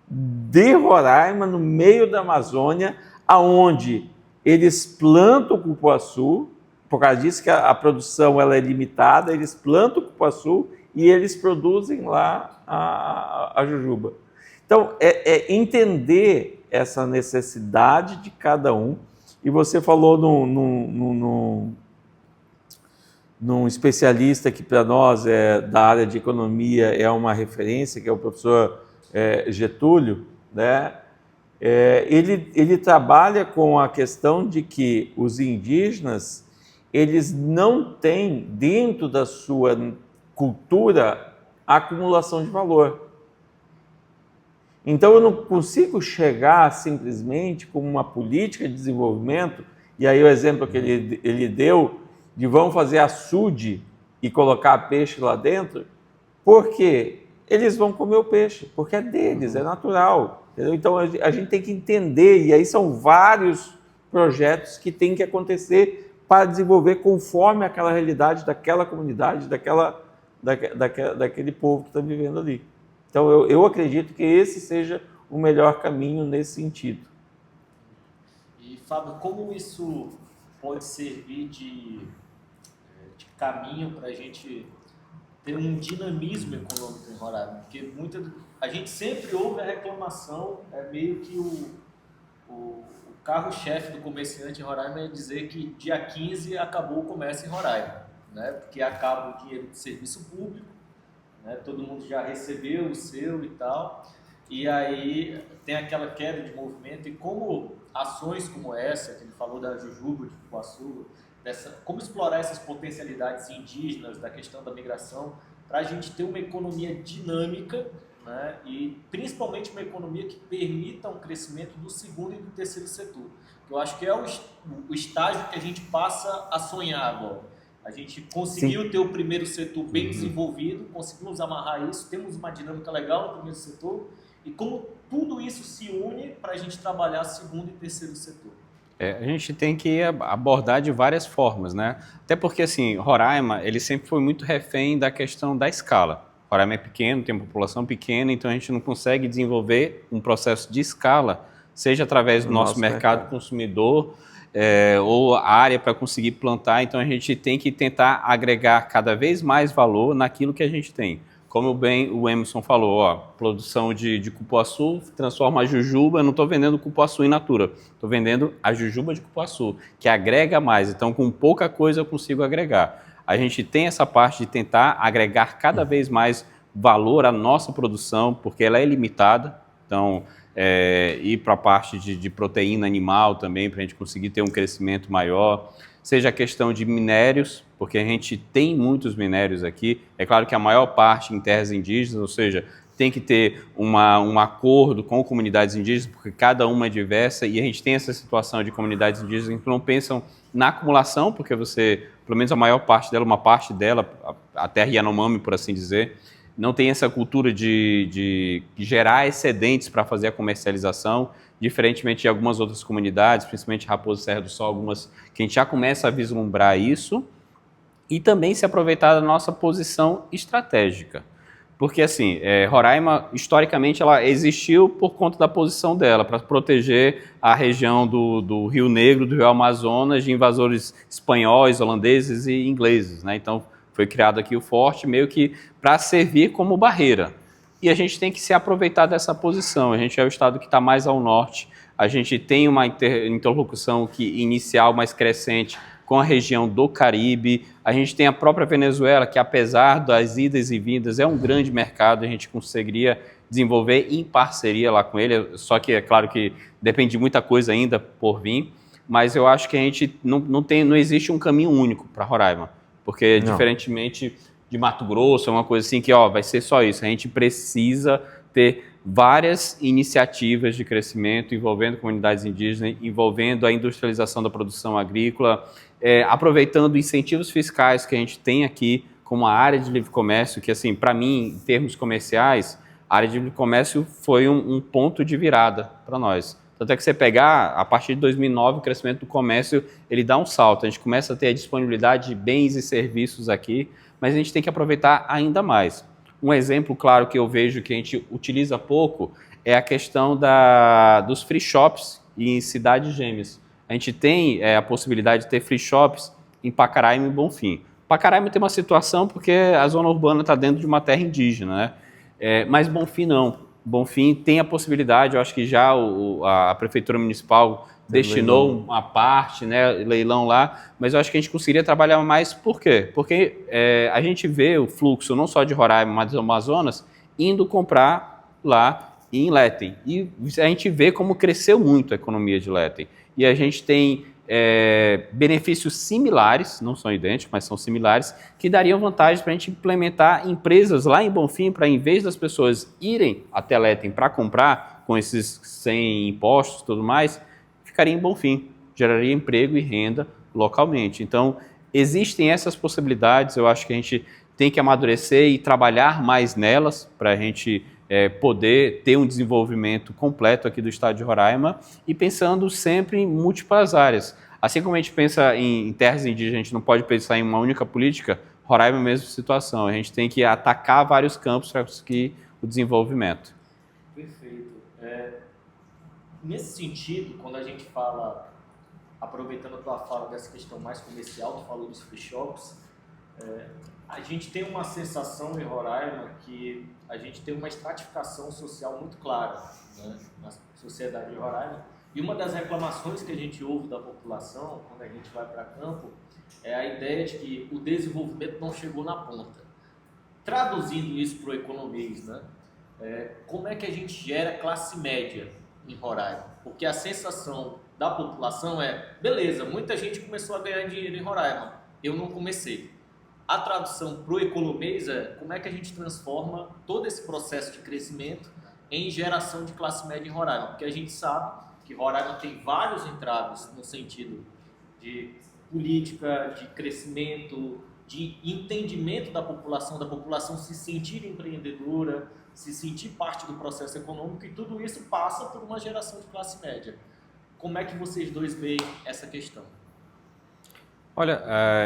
de Roraima, no meio da Amazônia, aonde eles plantam o cupuaçu, por causa disso que a produção ela é limitada, eles plantam o cupuaçu e eles produzem lá a jujuba. Então, é entender essa necessidade de cada um. E você falou num especialista que para nós da área de economia é uma referência, que é o professor Getúlio, né? Ele trabalha com a questão de que os indígenas eles não têm dentro da sua cultura a acumulação de valor. Então eu não consigo chegar simplesmente com uma política de desenvolvimento, e aí o exemplo que ele deu de vamos fazer açude e colocar peixe lá dentro, porque eles vão comer o peixe, porque é deles, é natural. Entendeu? Então a gente tem que entender, e aí são vários projetos que tem que acontecer para desenvolver conforme aquela realidade daquela comunidade, daquele povo que está vivendo ali. Então eu acredito que esse seja o melhor caminho nesse sentido. E Fábio, como isso pode servir de caminho para a gente ter um dinamismo econômico em Roraima? Porque a gente sempre ouve a reclamação, é meio que o carro-chefe do comerciante em Roraima é dizer que dia 15 acabou o comércio em Roraima, né? Porque acaba o dinheiro do serviço público, né? Todo mundo já recebeu o seu e tal, e aí tem aquela queda de movimento, e como ações como essa, que ele falou da jujuba de cupuaçu, como explorar essas potencialidades indígenas, da questão da migração, para a gente ter uma economia dinâmica, né? E principalmente uma economia que permita um crescimento do segundo e do terceiro setor. Eu acho que é o estágio que a gente passa a sonhar agora. A gente conseguiu ter o primeiro setor bem desenvolvido, conseguimos amarrar isso, temos uma dinâmica legal no primeiro setor, e como tudo isso se une para a gente trabalhar segundo e terceiro setor. A gente tem que abordar de várias formas, né? Até porque, assim, Roraima, ele sempre foi muito refém da questão da escala. Roraima é pequeno, tem uma população pequena, então a gente não consegue desenvolver um processo de escala, seja através do nosso mercado consumidor ou a área para conseguir plantar. Então a gente tem que tentar agregar cada vez mais valor naquilo que a gente tem. Como bem o Emerson falou, ó, produção de cupuaçu transforma a jujuba, eu não estou vendendo cupuaçu in natura, estou vendendo a jujuba de cupuaçu, que agrega mais, então com pouca coisa eu consigo agregar. A gente tem essa parte de tentar agregar cada vez mais valor à nossa produção, porque ela é limitada, então ir para a parte de proteína animal também, para a gente conseguir ter um crescimento maior, seja a questão de minérios, porque a gente tem muitos minérios aqui, é claro que a maior parte em terras indígenas, ou seja, tem que ter um acordo com comunidades indígenas, porque cada uma é diversa, e a gente tem essa situação de comunidades indígenas que não pensam na acumulação, porque você, pelo menos a maior parte dela, uma parte dela, a terra Yanomami, por assim dizer, não tem essa cultura de gerar excedentes para fazer a comercialização, diferentemente de algumas outras comunidades, principalmente Raposa Serra do Sol, algumas que a gente já começa a vislumbrar isso, e também se aproveitar da nossa posição estratégica. Porque, assim, Roraima, historicamente, ela existiu por conta da posição dela, para proteger a região do Rio Negro, do Rio Amazonas, de invasores espanhóis, holandeses e ingleses, né? Então, foi criado aqui o forte meio que para servir como barreira. E a gente tem que se aproveitar dessa posição. A gente é o estado que está mais ao norte, a gente tem uma interlocução inicial mais crescente com a região do Caribe, a gente tem a própria Venezuela, que apesar das idas e vindas, é um grande mercado, a gente conseguiria desenvolver em parceria lá com ele, só que é claro que depende de muita coisa ainda por vir, mas eu acho que a gente não existe um caminho único para Roraima, porque diferentemente de Mato Grosso, é uma coisa assim que vai ser só isso, a gente precisa ter várias iniciativas de crescimento envolvendo comunidades indígenas, envolvendo a industrialização da produção agrícola, aproveitando incentivos fiscais que a gente tem aqui, como a área de livre comércio, que, assim, para mim, em termos comerciais, a área de livre comércio foi um ponto de virada para nós. Tanto é que você pegar, a partir de 2009, o crescimento do comércio, ele dá um salto. A gente começa a ter a disponibilidade de bens e serviços aqui, mas a gente tem que aproveitar ainda mais. Um exemplo claro que eu vejo que a gente utiliza pouco é a questão dos free shops em cidades gêmeas. A gente tem a possibilidade de ter free shops em Pacaraima e Bonfim. Pacaraima tem uma situação porque a zona urbana está dentro de uma terra indígena, né? Mas Bonfim não. Bonfim tem a possibilidade, eu acho que já a Prefeitura Municipal destinou uma parte, né, leilão lá, mas eu acho que a gente conseguiria trabalhar mais. Por quê? Porque a gente vê o fluxo não só de Roraima, mas do Amazonas, indo comprar lá em Letem. E a gente vê como cresceu muito a economia de Letem. E a gente tem benefícios similares, não são idênticos, mas são similares, que dariam vantagem para a gente implementar empresas lá em Bonfim, para em vez das pessoas irem até Letem para comprar, com esses sem impostos e tudo mais, ficaria em Bonfim, geraria emprego e renda localmente. Então, existem essas possibilidades, eu acho que a gente tem que amadurecer e trabalhar mais nelas para a gente poder ter um desenvolvimento completo aqui do estado de Roraima e pensando sempre em múltiplas áreas. Assim como a gente pensa em terras indígenas, a gente não pode pensar em uma única política, Roraima é a mesma situação, a gente tem que atacar vários campos para conseguir o desenvolvimento. Perfeito. Nesse sentido, quando a gente fala, aproveitando a tua fala dessa questão mais comercial, tu falou dos free shops, a gente tem uma sensação em Roraima que a gente tem uma estratificação social muito clara, né, na sociedade de Roraima. E uma das reclamações que a gente ouve da população, quando a gente vai para campo, é a ideia de que o desenvolvimento não chegou na ponta. Traduzindo isso para o economês, né, como é que a gente gera classe média em Roraima? Porque a sensação da população beleza, muita gente começou a ganhar dinheiro em Roraima, eu não comecei. A tradução para o economês como é que a gente transforma todo esse processo de crescimento em geração de classe média em Roraima, porque a gente sabe que Roraima tem vários entraves no sentido de política, de crescimento, de entendimento da população se sentir empreendedora, se sentir parte do processo econômico, e tudo isso passa por uma geração de classe média. Como é que vocês dois veem essa questão? Olha,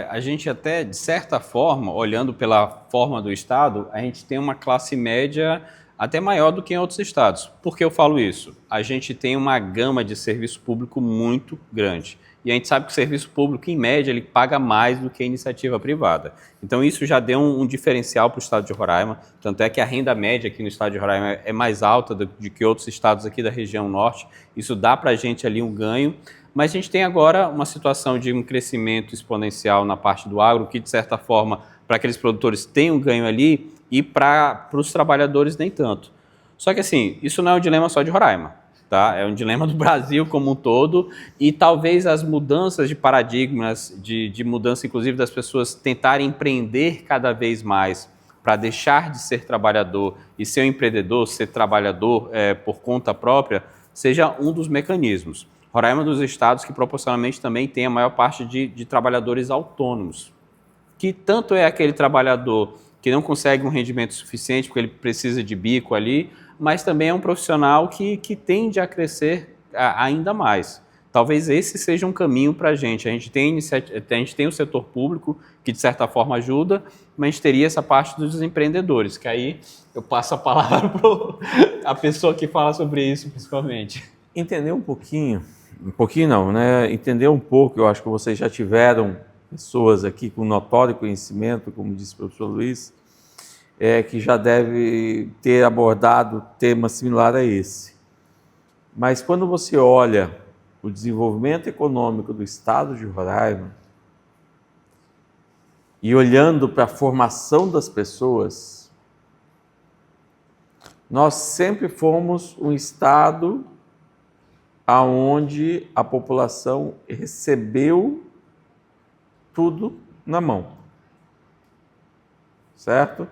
a gente até, de certa forma, olhando pela forma do Estado, a gente tem uma classe média até maior do que em outros estados. Por que eu falo isso? A gente tem uma gama de serviço público muito grande. E a gente sabe que o serviço público, em média, ele paga mais do que a iniciativa privada. Então, isso já deu um diferencial para o estado de Roraima. Tanto é que a renda média aqui no estado de Roraima é mais alta do que outros estados aqui da região norte. Isso dá para a gente ali um ganho. Mas a gente tem agora uma situação de um crescimento exponencial na parte do agro, que, de certa forma, para aqueles produtores tem um ganho ali e para os trabalhadores nem tanto. Só que, assim, isso não é um dilema só de Roraima. Tá? É um dilema do Brasil como um todo, e talvez as mudanças de paradigmas, de mudança inclusive das pessoas tentarem empreender cada vez mais para deixar de ser trabalhador e ser um empreendedor, ser trabalhador por conta própria, seja um dos mecanismos. Roraima é um dos estados que proporcionalmente também tem a maior parte de trabalhadores autônomos, que tanto é aquele trabalhador que não consegue um rendimento suficiente porque ele precisa de bico ali, mas também é um profissional que tende a crescer ainda mais. Talvez esse seja um caminho para a gente. A gente tem o setor público, que de certa forma ajuda, mas a gente teria essa parte dos empreendedores, que aí eu passo a palavra para a pessoa que fala sobre isso, principalmente. Entender um pouquinho não, né? Entender um pouco, eu acho que vocês já tiveram pessoas aqui com notório conhecimento, como disse o professor Luiz, que já deve ter abordado tema similar a esse. Mas quando você olha o desenvolvimento econômico do estado de Roraima e olhando para a formação das pessoas, nós sempre fomos um estado onde a população recebeu tudo na mão, certo?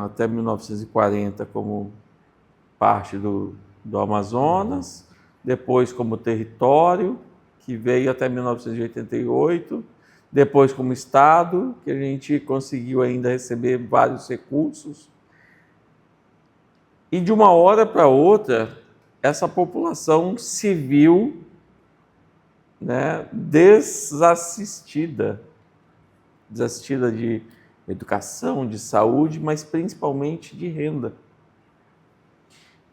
até 1940 como parte do Amazonas, depois como território, que veio até 1988, depois como Estado, que a gente conseguiu ainda receber vários recursos. E de uma hora para outra, essa população se viu, né, desassistida de educação, de saúde, mas principalmente de renda.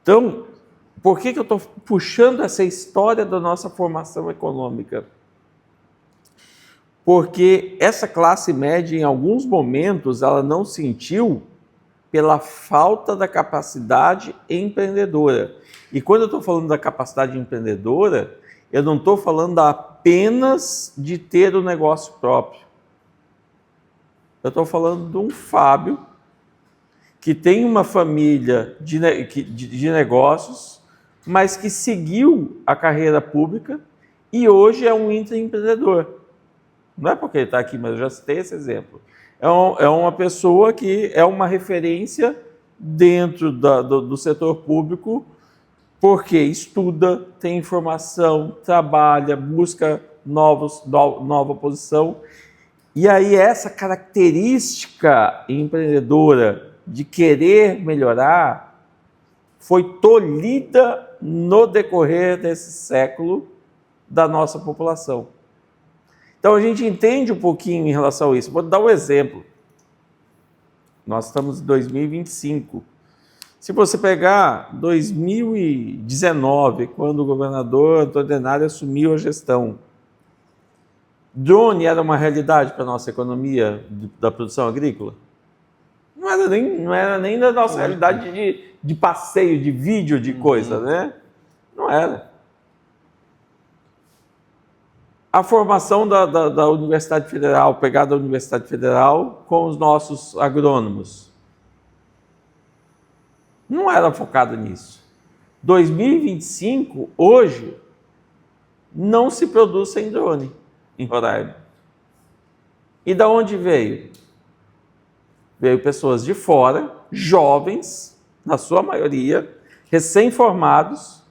Então, por que eu estou puxando essa história da nossa formação econômica? Porque essa classe média, em alguns momentos, ela não sentiu pela falta da capacidade empreendedora. E quando eu estou falando da capacidade empreendedora, eu não estou falando apenas de ter o negócio próprio. Eu estou falando de um Fábio que tem uma família de negócios, mas que seguiu a carreira pública e hoje é um intraempreendedor. Não é porque ele está aqui, mas eu já citei esse exemplo. É uma pessoa que é uma referência dentro do setor público, porque estuda, tem informação, trabalha, busca nova posição. E aí essa característica empreendedora de querer melhorar foi tolhida no decorrer desse século da nossa população. Então a gente entende um pouquinho em relação a isso. Vou dar um exemplo. Nós estamos em 2025. Se você pegar 2019, quando o governador Antônio Denário assumiu a gestão, drone era uma realidade para a nossa economia da produção agrícola? Não era nem da nossa realidade de passeio, de vídeo, de coisa, né? Não era. A formação da Universidade Federal, pegada da Universidade Federal com os nossos agrônomos, não era focada nisso. 2025, hoje, não se produz sem drone em Roraima. E da onde veio? Veio pessoas de fora, jovens, na sua maioria, recém-formados.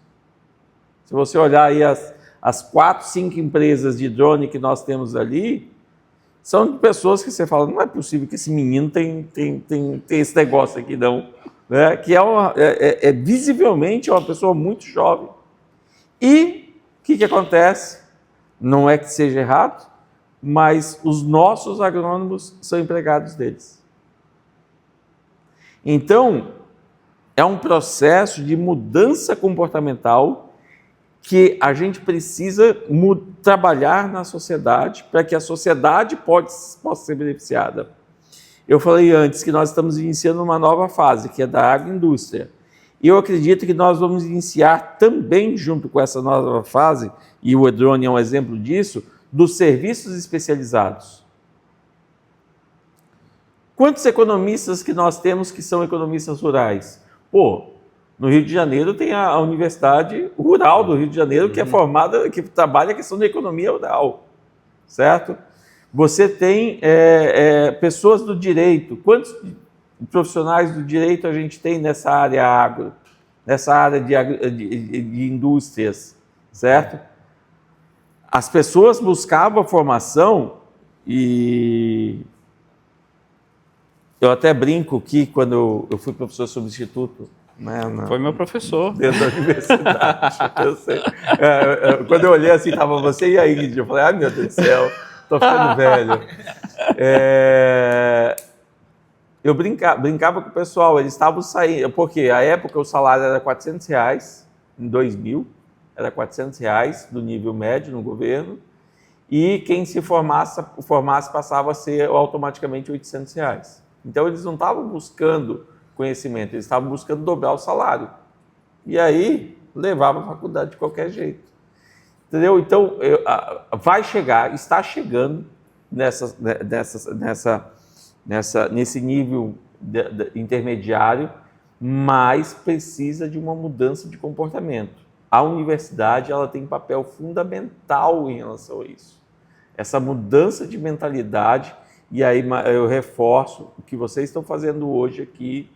Se você olhar aí as 4, 5 empresas de drone que nós temos ali, são pessoas que você fala, não é possível que esse menino tem esse negócio aqui, não. Né? Que visivelmente é uma pessoa muito jovem. E o que acontece? Não é que seja errado, mas os nossos agrônomos são empregados deles. Então, é um processo de mudança comportamental que a gente precisa trabalhar na sociedade para que a sociedade possa ser beneficiada. Eu falei antes que nós estamos iniciando uma nova fase, que é da agroindústria. E eu acredito que nós vamos iniciar também, junto com essa nova fase, e o drone é um exemplo disso, dos serviços especializados. Quantos economistas que nós temos que são economistas rurais? No Rio de Janeiro tem a Universidade Rural do Rio de Janeiro, que é formada, que trabalha a questão da economia rural, certo? Você tem pessoas do direito. Quantos profissionais do direito a gente tem nessa área agro, nessa área de indústrias, certo? As pessoas buscavam a formação e eu até brinco que quando eu fui professor substituto, né, foi meu professor. Dentro da universidade, eu sei. Quando eu olhei assim, estava você e a Ingrid, eu falei, ai meu Deus do céu, estou ficando velho. Eu brincava com o pessoal, eles estavam saindo, porque à época o salário era R$400, em 2000, era R$400 do nível médio no governo, e quem se formasse passava a ser automaticamente R$800. Então eles não estavam buscando conhecimento, eles estavam buscando dobrar o salário. E aí levava a faculdade de qualquer jeito. Entendeu? Então vai chegar, está chegando nesse nível intermediário, mas precisa de uma mudança de comportamento. A universidade ela tem um papel fundamental em relação a isso. Essa mudança de mentalidade E aí eu reforço, o que vocês estão fazendo hoje aqui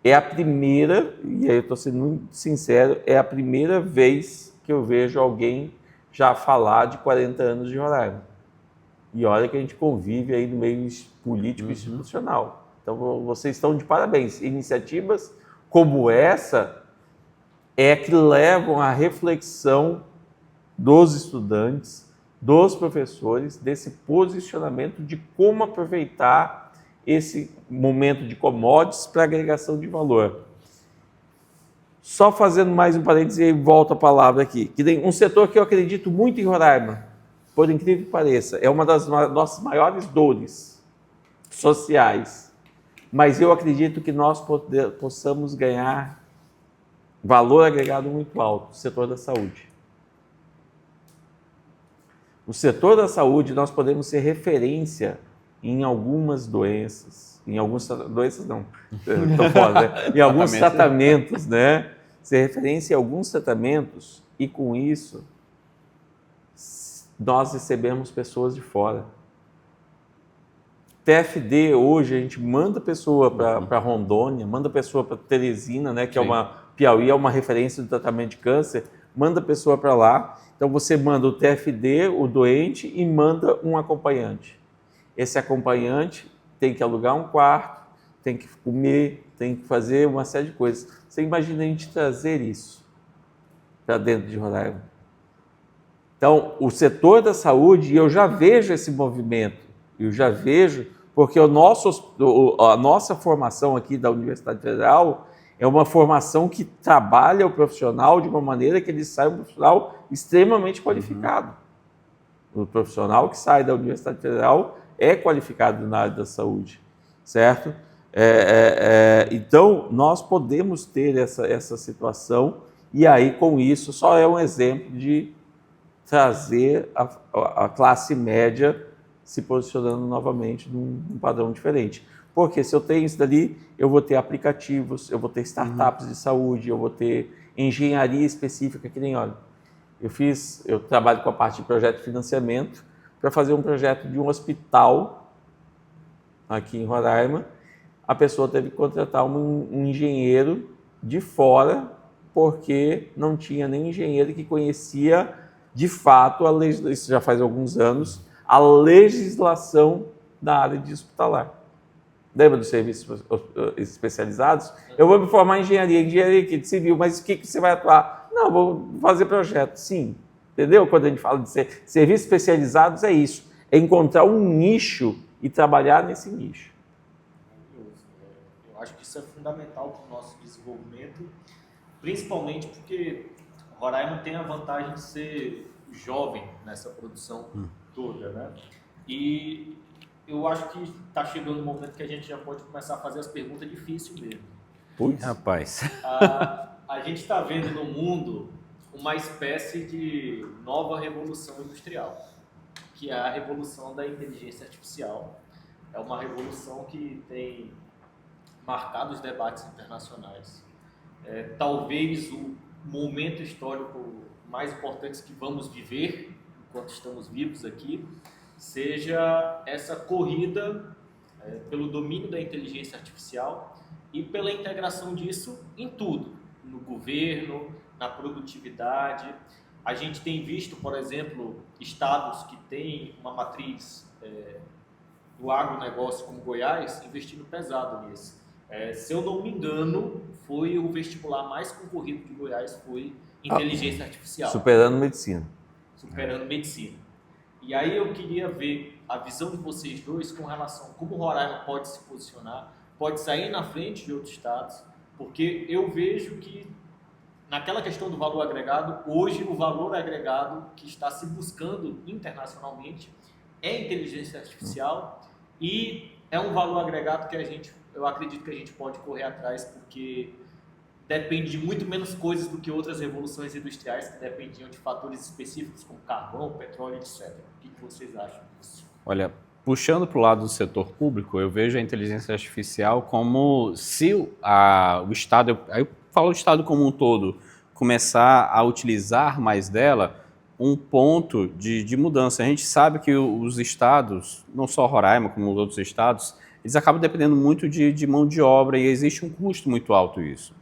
é a primeira, e aí eu estou sendo muito sincero, é a primeira vez que eu vejo alguém já falar de 40 anos de Roraima. E olha que a gente convive aí no meio político e institucional. Então vocês estão de parabéns. Iniciativas como essa é que levam à reflexão dos estudantes, dos professores, desse posicionamento de como aproveitar esse momento de commodities para agregação de valor. Só fazendo mais um parênteses e volto a palavra aqui. Que tem um setor que eu acredito muito em Roraima, por incrível que pareça, é uma das nossas maiores dores sociais. Mas eu acredito que nós possamos ganhar valor agregado muito alto, o setor da saúde. O setor da saúde, nós podemos ser referência em algumas doenças, em alguns doenças não, estou fora, né? Em alguns tratamentos, né? Ser referência em alguns tratamentos e com isso nós recebemos pessoas de fora. TFD hoje a gente manda pessoa para Rondônia, manda pessoa para Teresina, né? Que é Piauí é uma referência do tratamento de câncer, manda pessoa para lá. Então você manda o TFD, o doente, e manda um acompanhante. Esse acompanhante tem que alugar um quarto, tem que comer, tem que fazer uma série de coisas. Você imagina a gente trazer isso para dentro de Roraima? Então, o setor da saúde, eu já vejo esse movimento, eu já vejo, porque a nossa formação aqui da Universidade Federal é uma formação que trabalha o profissional de uma maneira que ele sai um profissional extremamente qualificado. O profissional que sai da Universidade Federal é qualificado na área da saúde, certo? Então, nós podemos ter essa situação e aí, com isso, só é um exemplo de trazer a classe média se posicionando novamente num padrão diferente. Porque se eu tenho isso dali, eu vou ter aplicativos, eu vou ter startups de saúde, eu vou ter engenharia específica, que nem, olha, eu trabalho com a parte de projeto de financiamento para fazer um projeto de um hospital aqui em Roraima. A pessoa teve que contratar um engenheiro de fora, porque não tinha nenhum engenheiro que conhecia de fato, isso já faz alguns anos, a legislação da área de hospitalar. Lembra dos serviços especializados? Eu vou me formar em engenharia aqui de civil, mas o que você vai atuar? Não, vou fazer projeto. Sim, entendeu? Quando a gente fala de serviços especializados, é isso. É encontrar um nicho e trabalhar nesse nicho. Eu acho que isso é fundamental para o nosso desenvolvimento, principalmente porque Roraima tem a vantagem de ser jovem nessa produção toda, né? E eu acho que está chegando o momento que a gente já pode começar a fazer as perguntas difíceis mesmo. Putz, rapaz. A gente está vendo no mundo uma espécie de nova revolução industrial, que é a revolução da inteligência artificial. É uma revolução que tem marcado os debates internacionais. Talvez o momento histórico mais importante que vamos viver enquanto estamos vivos aqui seja essa corrida pelo domínio da inteligência artificial e pela integração disso em tudo, no governo, na produtividade. A gente tem visto, por exemplo, estados que têm uma matriz do agronegócio como Goiás investindo pesado nisso. Se eu não me engano, foi o vestibular mais concorrido de Goiás, foi inteligência artificial. Superando medicina. Superando medicina. E aí eu queria ver a visão de vocês dois com relação a como Roraima pode se posicionar, pode sair na frente de outros estados, porque eu vejo que naquela questão do valor agregado, hoje o valor agregado que está se buscando internacionalmente é inteligência artificial e é um valor agregado que eu acredito que a gente pode correr atrás, porque depende de muito menos coisas do que outras revoluções industriais que dependiam de fatores específicos como carvão, petróleo, etc. O que vocês acham disso? Olha, puxando para o lado do setor público, eu vejo a inteligência artificial como se o Estado, aí eu falo o Estado como um todo, começar a utilizar mais dela, um ponto de mudança. A gente sabe que os estados, não só Roraima, como os outros estados, eles acabam dependendo muito de mão de obra e existe um custo muito alto isso.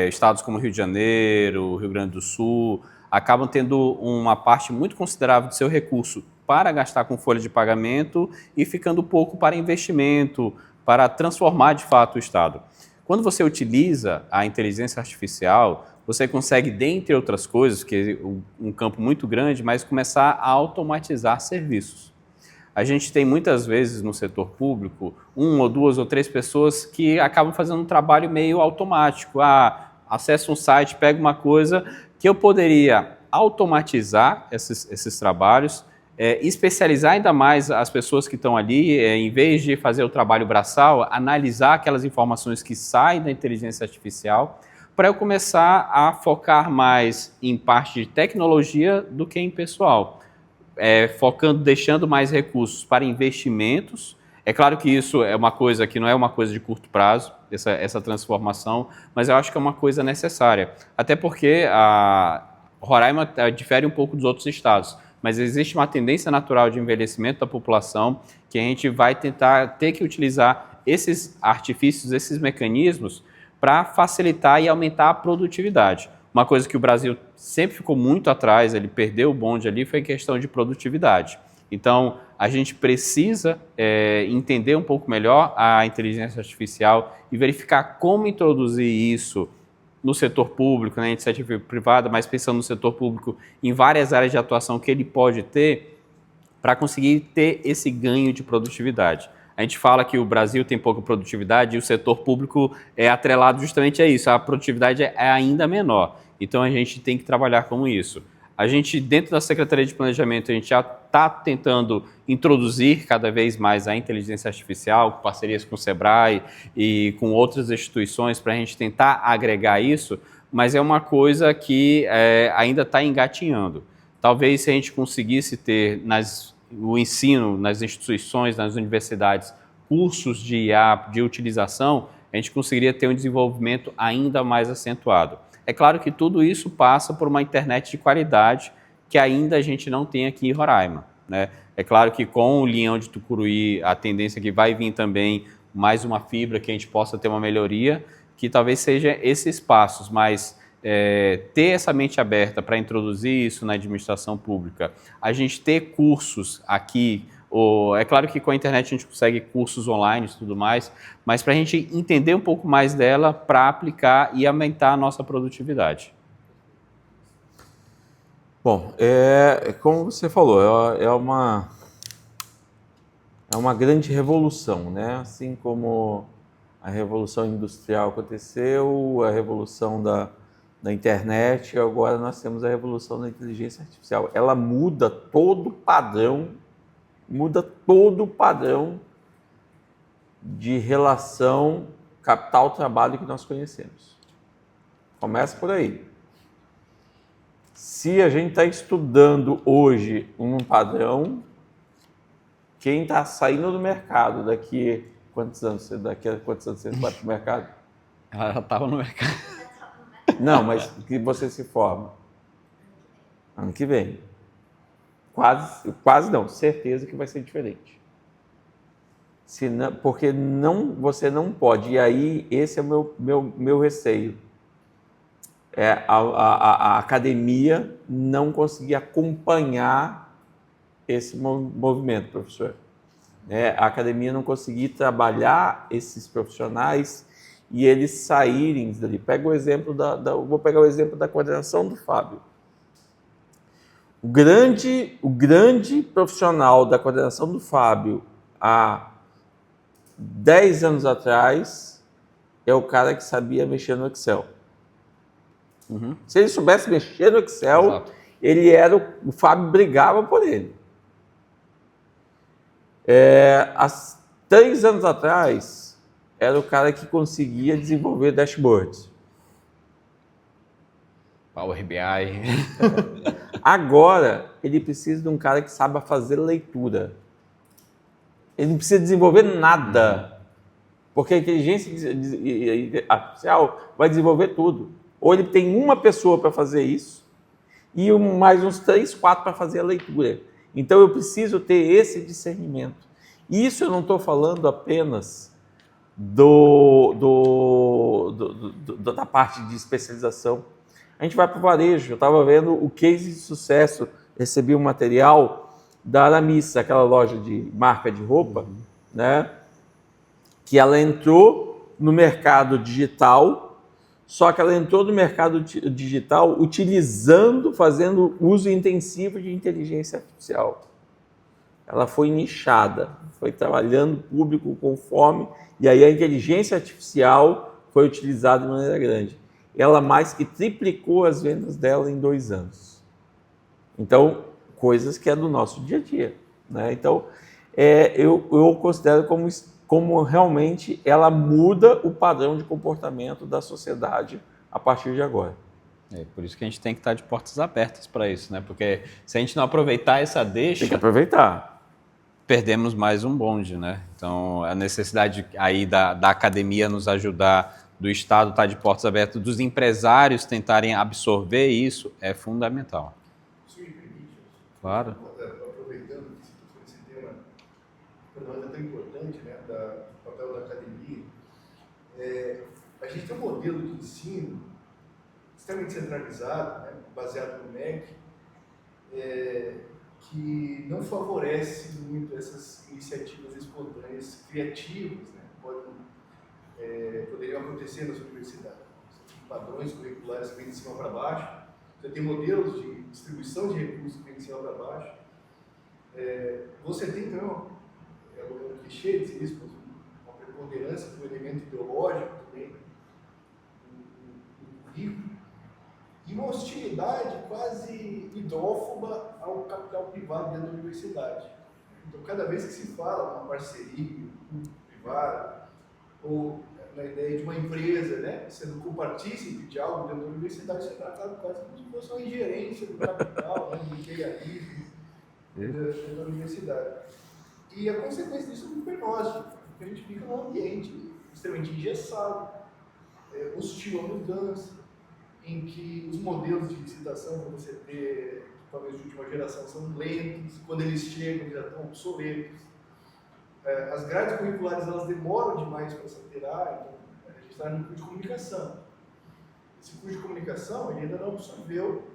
Estados como Rio de Janeiro, Rio Grande do Sul, acabam tendo uma parte muito considerável do seu recurso para gastar com folha de pagamento e ficando pouco para investimento, para transformar de fato o estado. Quando você utiliza a inteligência artificial, você consegue, dentre outras coisas, que é um campo muito grande, mas começar a automatizar serviços. A gente tem muitas vezes no setor público, 1 ou 2 ou 3 pessoas que acabam fazendo um trabalho meio automático. Acessa um site, pega uma coisa que eu poderia automatizar esses trabalhos, especializar ainda mais as pessoas que estão ali, em vez de fazer o trabalho braçal, analisar aquelas informações que saem da inteligência artificial, para eu começar a focar mais em parte de tecnologia do que em pessoal. Focando, deixando mais recursos para investimentos. É claro que isso é uma coisa que não é uma coisa de curto prazo, essa transformação, mas eu acho que é uma coisa necessária. Até porque a Roraima difere um pouco dos outros estados, mas existe uma tendência natural de envelhecimento da população que a gente vai ter que utilizar esses artifícios, esses mecanismos para facilitar e aumentar a produtividade. Uma coisa que o Brasil sempre ficou muito atrás, ele perdeu o bonde ali, foi a questão de produtividade. Então, a gente precisa entender um pouco melhor a inteligência artificial e verificar como introduzir isso no setor público, na iniciativa privada, mas pensando no setor público, em várias áreas de atuação que ele pode ter, para conseguir ter esse ganho de produtividade. A gente fala que o Brasil tem pouca produtividade e o setor público é atrelado justamente a isso, a produtividade é ainda menor. Então, a gente tem que trabalhar com isso. A gente, dentro da Secretaria de Planejamento, a gente já está tentando introduzir cada vez mais a inteligência artificial, com parcerias com o Sebrae e com outras instituições, para a gente tentar agregar isso, mas é uma coisa que ainda está engatinhando. Talvez se a gente conseguisse ter o ensino nas instituições, nas universidades, cursos de IA, de utilização, a gente conseguiria ter um desenvolvimento ainda mais acentuado. É claro que tudo isso passa por uma internet de qualidade que ainda a gente não tem aqui em Roraima, né? É claro que com o Linhão de Tucuruí, a tendência é que vai vir também mais uma fibra que a gente possa ter uma melhoria, que talvez seja esses passos, mas ter essa mente aberta para introduzir isso na administração pública, a gente ter cursos aqui, é claro que com a internet a gente consegue cursos online e tudo mais, mas para a gente entender um pouco mais dela para aplicar e aumentar a nossa produtividade. Bom, como você falou, é uma grande revolução, né? Assim como a revolução industrial aconteceu, a revolução da internet, agora nós temos a revolução da inteligência artificial. Ela muda todo o padrão de relação capital-trabalho que nós conhecemos. Começa por aí. Se a gente está estudando hoje um padrão, quem está saindo do mercado daqui a quantos anos você vai para o mercado? Ela já estava no mercado. Não, mas que você se forma? Ano que vem. Quase não, certeza que vai ser diferente. Porque você não pode, e aí esse é o meu receio. A academia não conseguir acompanhar esse movimento, professor. A academia não conseguir trabalhar esses profissionais e eles saírem dali. Vou pegar o exemplo da coordenação do Fábio. O grande profissional da coordenação do Fábio há 10 anos atrás é o cara que sabia mexer no Excel. Uhum. Se ele soubesse mexer no Excel, exato, o Fábio brigava por ele. Há 3 anos atrás, era o cara que conseguia desenvolver dashboards. Power BI. Agora, ele precisa de um cara que saiba fazer leitura. Ele não precisa desenvolver nada. Porque a inteligência artificial vai desenvolver tudo. Ou ele tem uma pessoa para fazer isso, e mais uns 3, 4 para fazer a leitura. Então eu preciso ter esse discernimento. E isso eu não estou falando apenas da parte de especialização. A gente vai para o varejo. Eu estava vendo o case de sucesso, recebi um material da Aramis, aquela loja de marca de roupa, né? Que ela entrou no mercado digital, só que ela entrou no mercado digital fazendo uso intensivo de inteligência artificial. Ela foi nichada, foi trabalhando público conforme, e aí a inteligência artificial foi utilizada de maneira grande. Ela mais que triplicou as vendas dela em 2 anos. Então, coisas que é do nosso dia a dia, né? Então, eu considero como realmente ela muda o padrão de comportamento da sociedade a partir de agora. Por isso que a gente tem que estar de portas abertas para isso, né? Porque se a gente não aproveitar essa deixa... Tem que aproveitar. Perdemos mais um bonde, né? Então, a necessidade aí da academia nos ajudar, do Estado estar de portas abertas, dos empresários tentarem absorver isso, é fundamental. Isso me permite, claro. Aproveitando esse tema, para nós é tão importante, né, do papel da academia, a gente tem um modelo de ensino extremamente centralizado, né, baseado no MEC, que não favorece muito essas iniciativas espontâneas criativas, né? Poderiam acontecer nas universidades. Você tem padrões curriculares que vêm de cima para baixo, você tem modelos de distribuição de recursos que vêm de cima para baixo. Você tem também um clichê de dizer isso, uma preponderância do elemento ideológico também no currículo, e uma hostilidade quase hidrófoba ao capital privado dentro da universidade. Então, cada vez que se fala numa parceria privada, ou na ideia de uma empresa, né, sendo compartícipe de algo dentro da universidade, isso é tratado quase como se fosse uma ingerência do capital, né, do imperialismo dentro da universidade. E a consequência disso é muito penosa, porque a gente fica num ambiente extremamente engessado, hostil à mudança, em que os modelos de licitação para você ter equipamentos de última geração são lentos, quando eles chegam eles já estão obsoletos. As grades curriculares elas demoram demais para se alterar, então a gente está no curso de comunicação. Esse curso de comunicação ele ainda não absorveu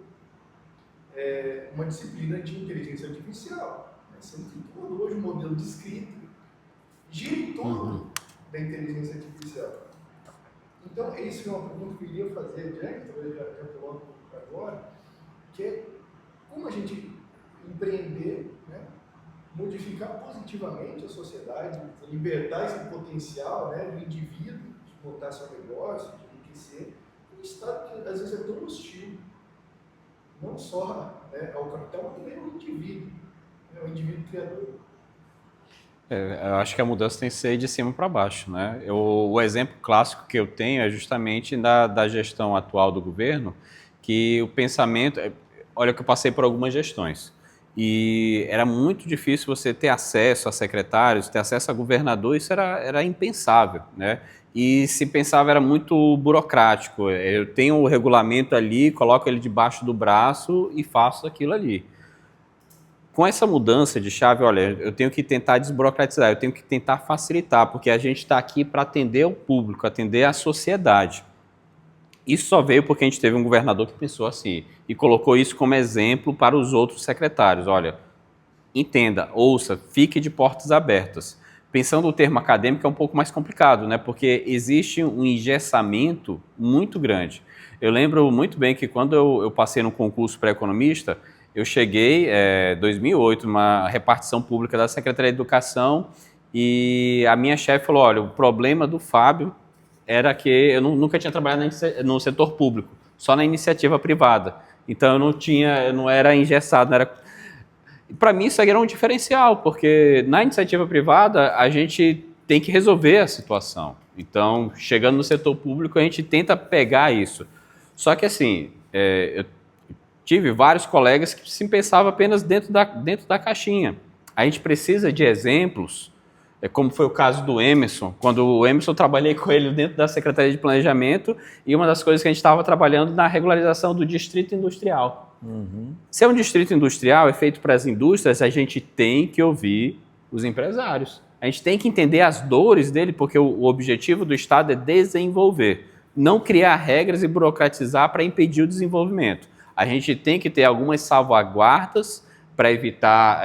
uma disciplina de inteligência artificial, né? Sendo que todo hoje o modelo de escrita gira em torno da inteligência artificial. Então, isso é uma pergunta que eu iria fazer adiante, talvez já coloco agora, que é como a gente empreender, né, modificar positivamente a sociedade, libertar esse potencial, né, do indivíduo de montar seu negócio, de enriquecer, um estado que às vezes é tão hostil, não só, né, ao capital, mas também ao indivíduo, né, ao indivíduo criador. Eu acho que a mudança tem que ser de cima para baixo, né? O exemplo clássico que eu tenho é justamente da gestão atual do governo, que o pensamento... Olha que eu passei por algumas gestões, e era muito difícil você ter acesso a secretários, ter acesso a governador, isso era impensável, né? E se pensava era muito burocrático, eu tenho o regulamento ali, coloco ele debaixo do braço e faço aquilo ali. Com essa mudança de chave, olha, eu tenho que tentar desburocratizar, eu tenho que tentar facilitar, porque a gente está aqui para atender o público, atender a sociedade. Isso só veio porque a gente teve um governador que pensou assim e colocou isso como exemplo para os outros secretários. Olha, entenda, ouça, fique de portas abertas. Pensando no termo acadêmico é um pouco mais complicado, né? Porque existe um engessamento muito grande. Eu lembro muito bem que quando eu passei no concurso para economista, eu cheguei em 2008, numa repartição pública da Secretaria de Educação, e a minha chefe falou, olha, o problema do Fábio era que eu nunca tinha trabalhado no setor público, só na iniciativa privada. Então eu não era engessado, não era... Para mim isso era um diferencial, porque na iniciativa privada a gente tem que resolver a situação. Então, chegando no setor público, a gente tenta pegar isso. Só que assim, eu tive vários colegas que se pensavam apenas dentro da caixinha. A gente precisa de exemplos, como foi o caso do Emerson. Quando o Emerson, eu trabalhei com ele dentro da Secretaria de Planejamento, e uma das coisas que a gente estava trabalhando na regularização do distrito industrial. Se é um distrito industrial, é feito para as indústrias, a gente tem que ouvir os empresários. A gente tem que entender as dores dele, porque o objetivo do Estado é desenvolver, não criar regras e burocratizar para impedir o desenvolvimento. A gente tem que ter algumas salvaguardas para evitar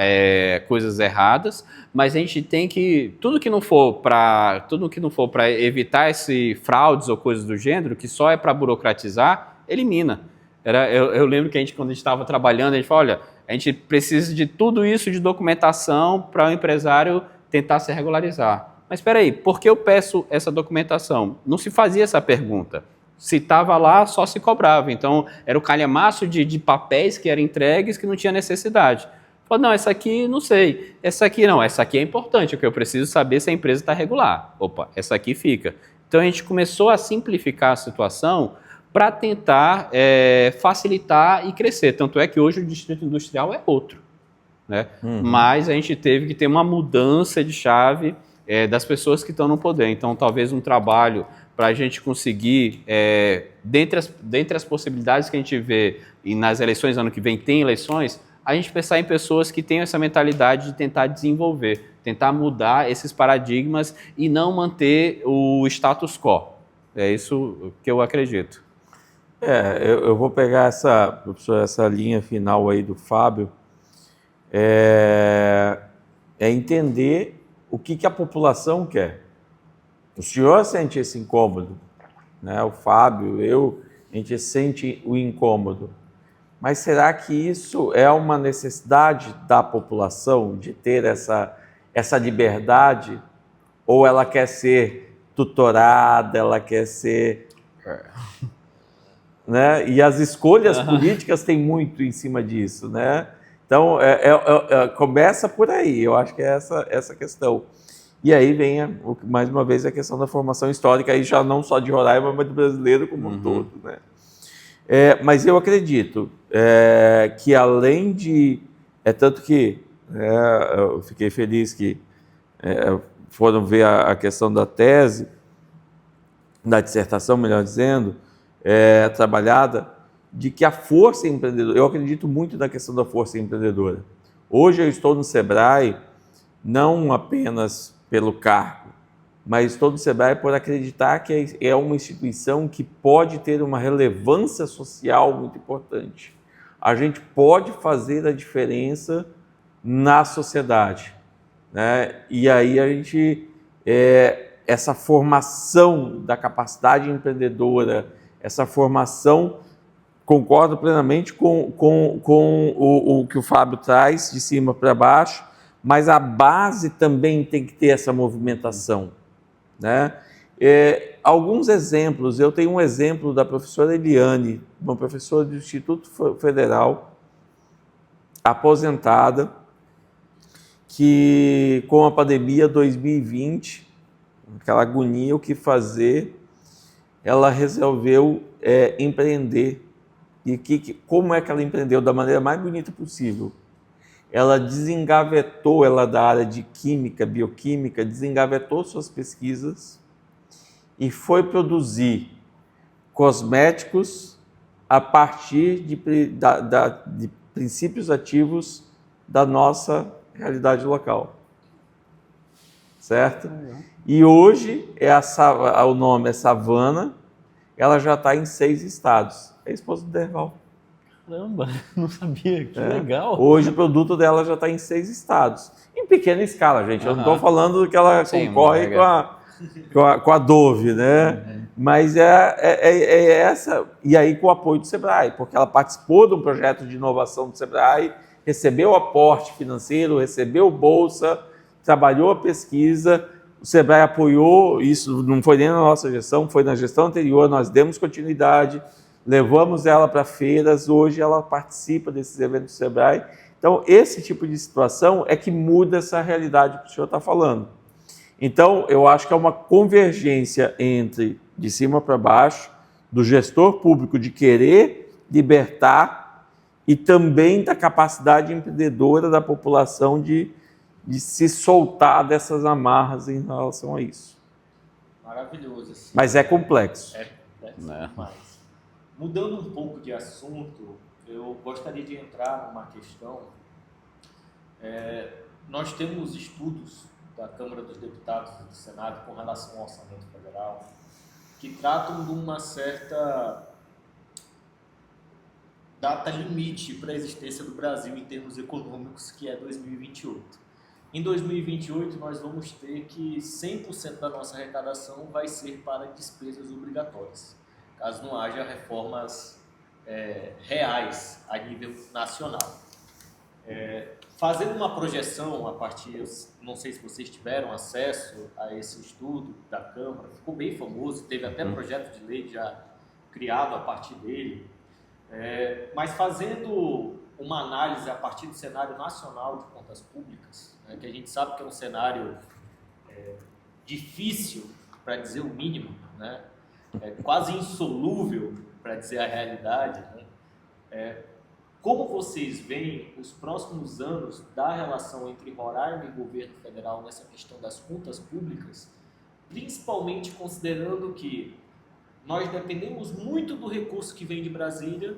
coisas erradas, mas a gente tem que tudo que não for para evitar esse fraudes ou coisas do gênero, que só é para burocratizar, elimina. Eu lembro que quando a gente estava trabalhando, a gente falou, olha, a gente precisa de tudo isso de documentação para o empresário tentar se regularizar. Mas espera aí, por que eu peço essa documentação? Não se fazia essa pergunta. Se estava lá, só se cobrava. Então, era o calhamaço de papéis que eram entregues que não tinha necessidade. Falei, não, essa aqui não sei. Essa aqui não, essa aqui é importante, porque eu preciso saber se a empresa está regular. Opa, essa aqui fica. Então, a gente começou a simplificar a situação para tentar facilitar e crescer. Tanto é que hoje o distrito industrial é outro, né? Mas a gente teve que ter uma mudança de chave das pessoas que estão no poder. Então, talvez um trabalho para a gente conseguir, dentre as possibilidades que a gente vê, e nas eleições, ano que vem tem eleições, a gente pensar em pessoas que tenham essa mentalidade de tentar desenvolver, tentar mudar esses paradigmas e não manter o status quo. É isso que eu acredito. Eu vou pegar essa linha final aí do Fábio, é entender o que a população quer. O senhor sente esse incômodo, né? O Fábio, a gente sente o incômodo. Mas será que isso é uma necessidade da população de ter essa liberdade? Ou ela quer ser tutorada, ela quer ser... Né? E as escolhas políticas têm muito em cima disso, né? Então, começa por aí, eu acho que é essa questão. E aí vem, mais uma vez, a questão da formação histórica, aí já não só de Roraima, mas do brasileiro como um todo, né? Mas eu acredito que além de... tanto que eu fiquei feliz que foram ver a questão da tese, da dissertação, melhor dizendo, trabalhada, de que a força empreendedora... Eu acredito muito na questão da força empreendedora. Hoje eu estou no Sebrae, não apenas pelo cargo, mas estou no Sebrae por acreditar que é uma instituição que pode ter uma relevância social muito importante. A gente pode fazer a diferença na sociedade, né? E aí a gente, essa formação da capacidade empreendedora, essa formação, concordo plenamente com o que o Fábio traz, de cima para baixo, mas a base também tem que ter essa movimentação, né? Alguns exemplos, eu tenho um exemplo da professora Eliane, uma professora do Instituto Federal, aposentada, que com a pandemia 2020, aquela agonia, o que fazer, ela resolveu empreender. E como é que ela empreendeu? Da maneira mais bonita possível. Ela desengavetou, ela da área de química, bioquímica, desengavetou suas pesquisas e foi produzir cosméticos a partir de princípios ativos da nossa realidade local. Certo? E hoje, o nome é Savana, ela já está em 6 estados. É a esposa do Derval. Caramba, não sabia, que legal. Hoje o produto dela já está em 6 estados. Em pequena escala, gente. Eu não estou falando que ela concorre com a Dove, né? Mas essa... E aí com o apoio do Sebrae, porque ela participou de um projeto de inovação do Sebrae, recebeu aporte financeiro, recebeu bolsa, trabalhou a pesquisa, o Sebrae apoiou, isso não foi nem na nossa gestão, foi na gestão anterior, nós demos continuidade, levamos ela para feiras, hoje ela participa desses eventos do Sebrae. Então, esse tipo de situação é que muda essa realidade que o senhor está falando. Então, eu acho que é uma convergência entre, de cima para baixo, do gestor público de querer libertar e também da capacidade empreendedora da população de se soltar dessas amarras em relação a isso. Maravilhoso. Assim. Mas é complexo. É complexo demais. Mudando um pouco de assunto, eu gostaria de entrar numa questão. Nós temos estudos da Câmara dos Deputados e do Senado com relação ao orçamento federal que tratam de uma certa data limite para a existência do Brasil em termos econômicos, que é 2028. Em 2028, nós vamos ter que 100% da nossa arrecadação vai ser para despesas obrigatórias, caso não haja reformas reais a nível nacional. Fazendo uma projeção a partir, não sei se vocês tiveram acesso a esse estudo da Câmara, ficou bem famoso, teve até projeto de lei já criado a partir dele, mas fazendo uma análise a partir do cenário nacional de contas públicas, né, que a gente sabe que é um cenário difícil, para dizer o mínimo, né, quase insolúvel, para dizer a realidade, né, como vocês veem os próximos anos da relação entre Roraima e governo federal nessa questão das contas públicas, principalmente considerando que nós dependemos muito do recurso que vem de Brasília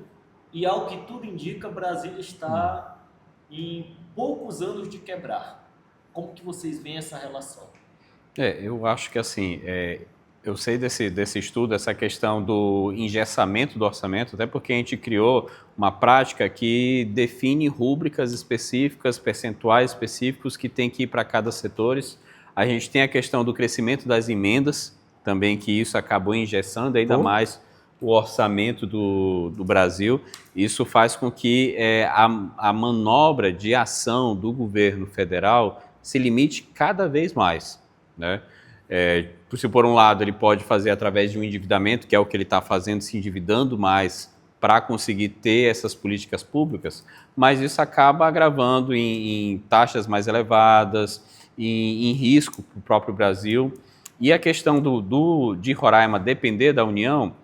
e, ao que tudo indica, Brasília está em poucos anos de quebrar. Como que vocês veem essa relação? Eu acho que assim, eu sei desse estudo, essa questão do engessamento do orçamento, até porque a gente criou uma prática que define rúbricas específicas, percentuais específicos que tem que ir para cada setor. A gente tem a questão do crescimento das emendas, também que isso acabou engessando ainda mais o orçamento do Brasil. Isso faz com que a manobra de ação do governo federal se limite cada vez mais, né? Se por um lado ele pode fazer através de um endividamento, que é o que ele está fazendo, se endividando mais para conseguir ter essas políticas públicas, mas isso acaba agravando em taxas mais elevadas, em risco para o próprio Brasil. E a questão de Roraima depender da União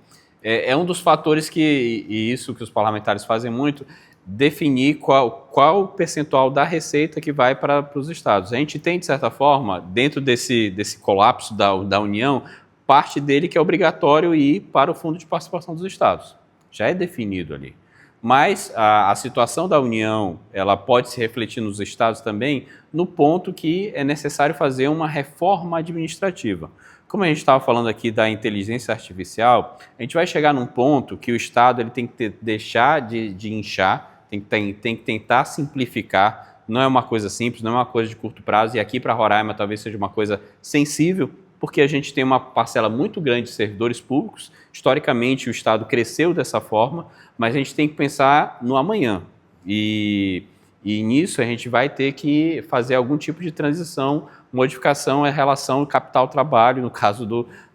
é um dos fatores e isso que os parlamentares fazem muito, definir qual o percentual da receita que vai para os estados. A gente tem, de certa forma, dentro desse colapso da União, parte dele que é obrigatório ir para o Fundo de Participação dos Estados. Já é definido ali. Mas a situação da União, ela pode se refletir nos estados também, no ponto que é necessário fazer uma reforma administrativa. Como a gente estava falando aqui da inteligência artificial, a gente vai chegar num ponto que o Estado ele tem que deixar de inchar, tem que tentar simplificar. Não é uma coisa simples, não é uma coisa de curto prazo, e aqui para Roraima talvez seja uma coisa sensível, porque a gente tem uma parcela muito grande de servidores públicos. Historicamente, o Estado cresceu dessa forma, mas a gente tem que pensar no amanhã. E nisso a gente vai ter que fazer algum tipo de transição, modificação em relação ao capital-trabalho, no caso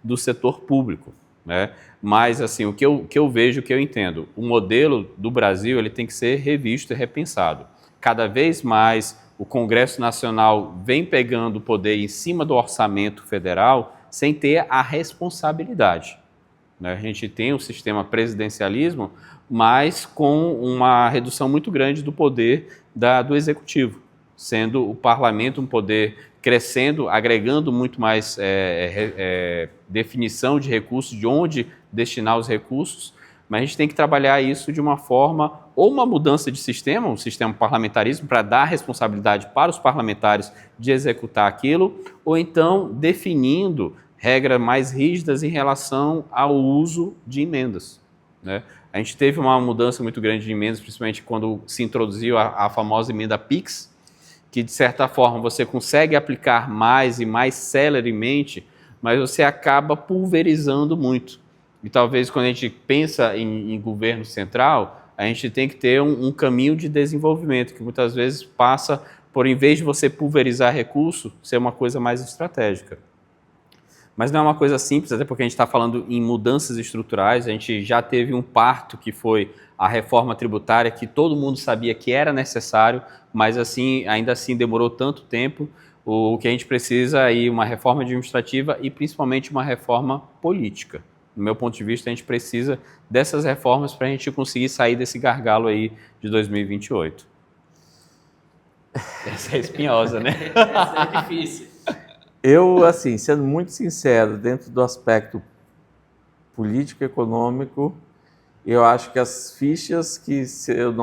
do setor público, né? Mas, assim, o que eu vejo, o que eu entendo, o modelo do Brasil ele tem que ser revisto e repensado. Cada vez mais o Congresso Nacional vem pegando o poder em cima do orçamento federal sem ter a responsabilidade, né? A gente tem o sistema presidencialismo, mas com uma redução muito grande do poder do Executivo, sendo o Parlamento um poder crescendo, agregando muito mais definição de recursos, de onde destinar os recursos, mas a gente tem que trabalhar isso de uma forma, ou uma mudança de sistema, um sistema parlamentarismo, para dar responsabilidade para os parlamentares de executar aquilo, ou então definindo regras mais rígidas em relação ao uso de emendas, né? A gente teve uma mudança muito grande de emendas, principalmente quando se introduziu a famosa emenda PIX, que de certa forma você consegue aplicar mais e mais celeremente, mas você acaba pulverizando muito. E talvez quando a gente pensa em governo central, a gente tem que ter um caminho de desenvolvimento, que muitas vezes passa por, em vez de você pulverizar recurso, ser uma coisa mais estratégica. Mas não é uma coisa simples, até porque a gente está falando em mudanças estruturais. A gente já teve um parto, que foi a reforma tributária, que todo mundo sabia que era necessário, mas assim, ainda assim demorou tanto tempo. O que a gente precisa é uma reforma administrativa e principalmente uma reforma política. No meu ponto de vista, a gente precisa dessas reformas para a gente conseguir sair desse gargalo aí de 2028. Essa é espinhosa, né? Essa é difícil. Eu, assim, sendo muito sincero, dentro do aspecto político-econômico, Eu acho que as fichas que os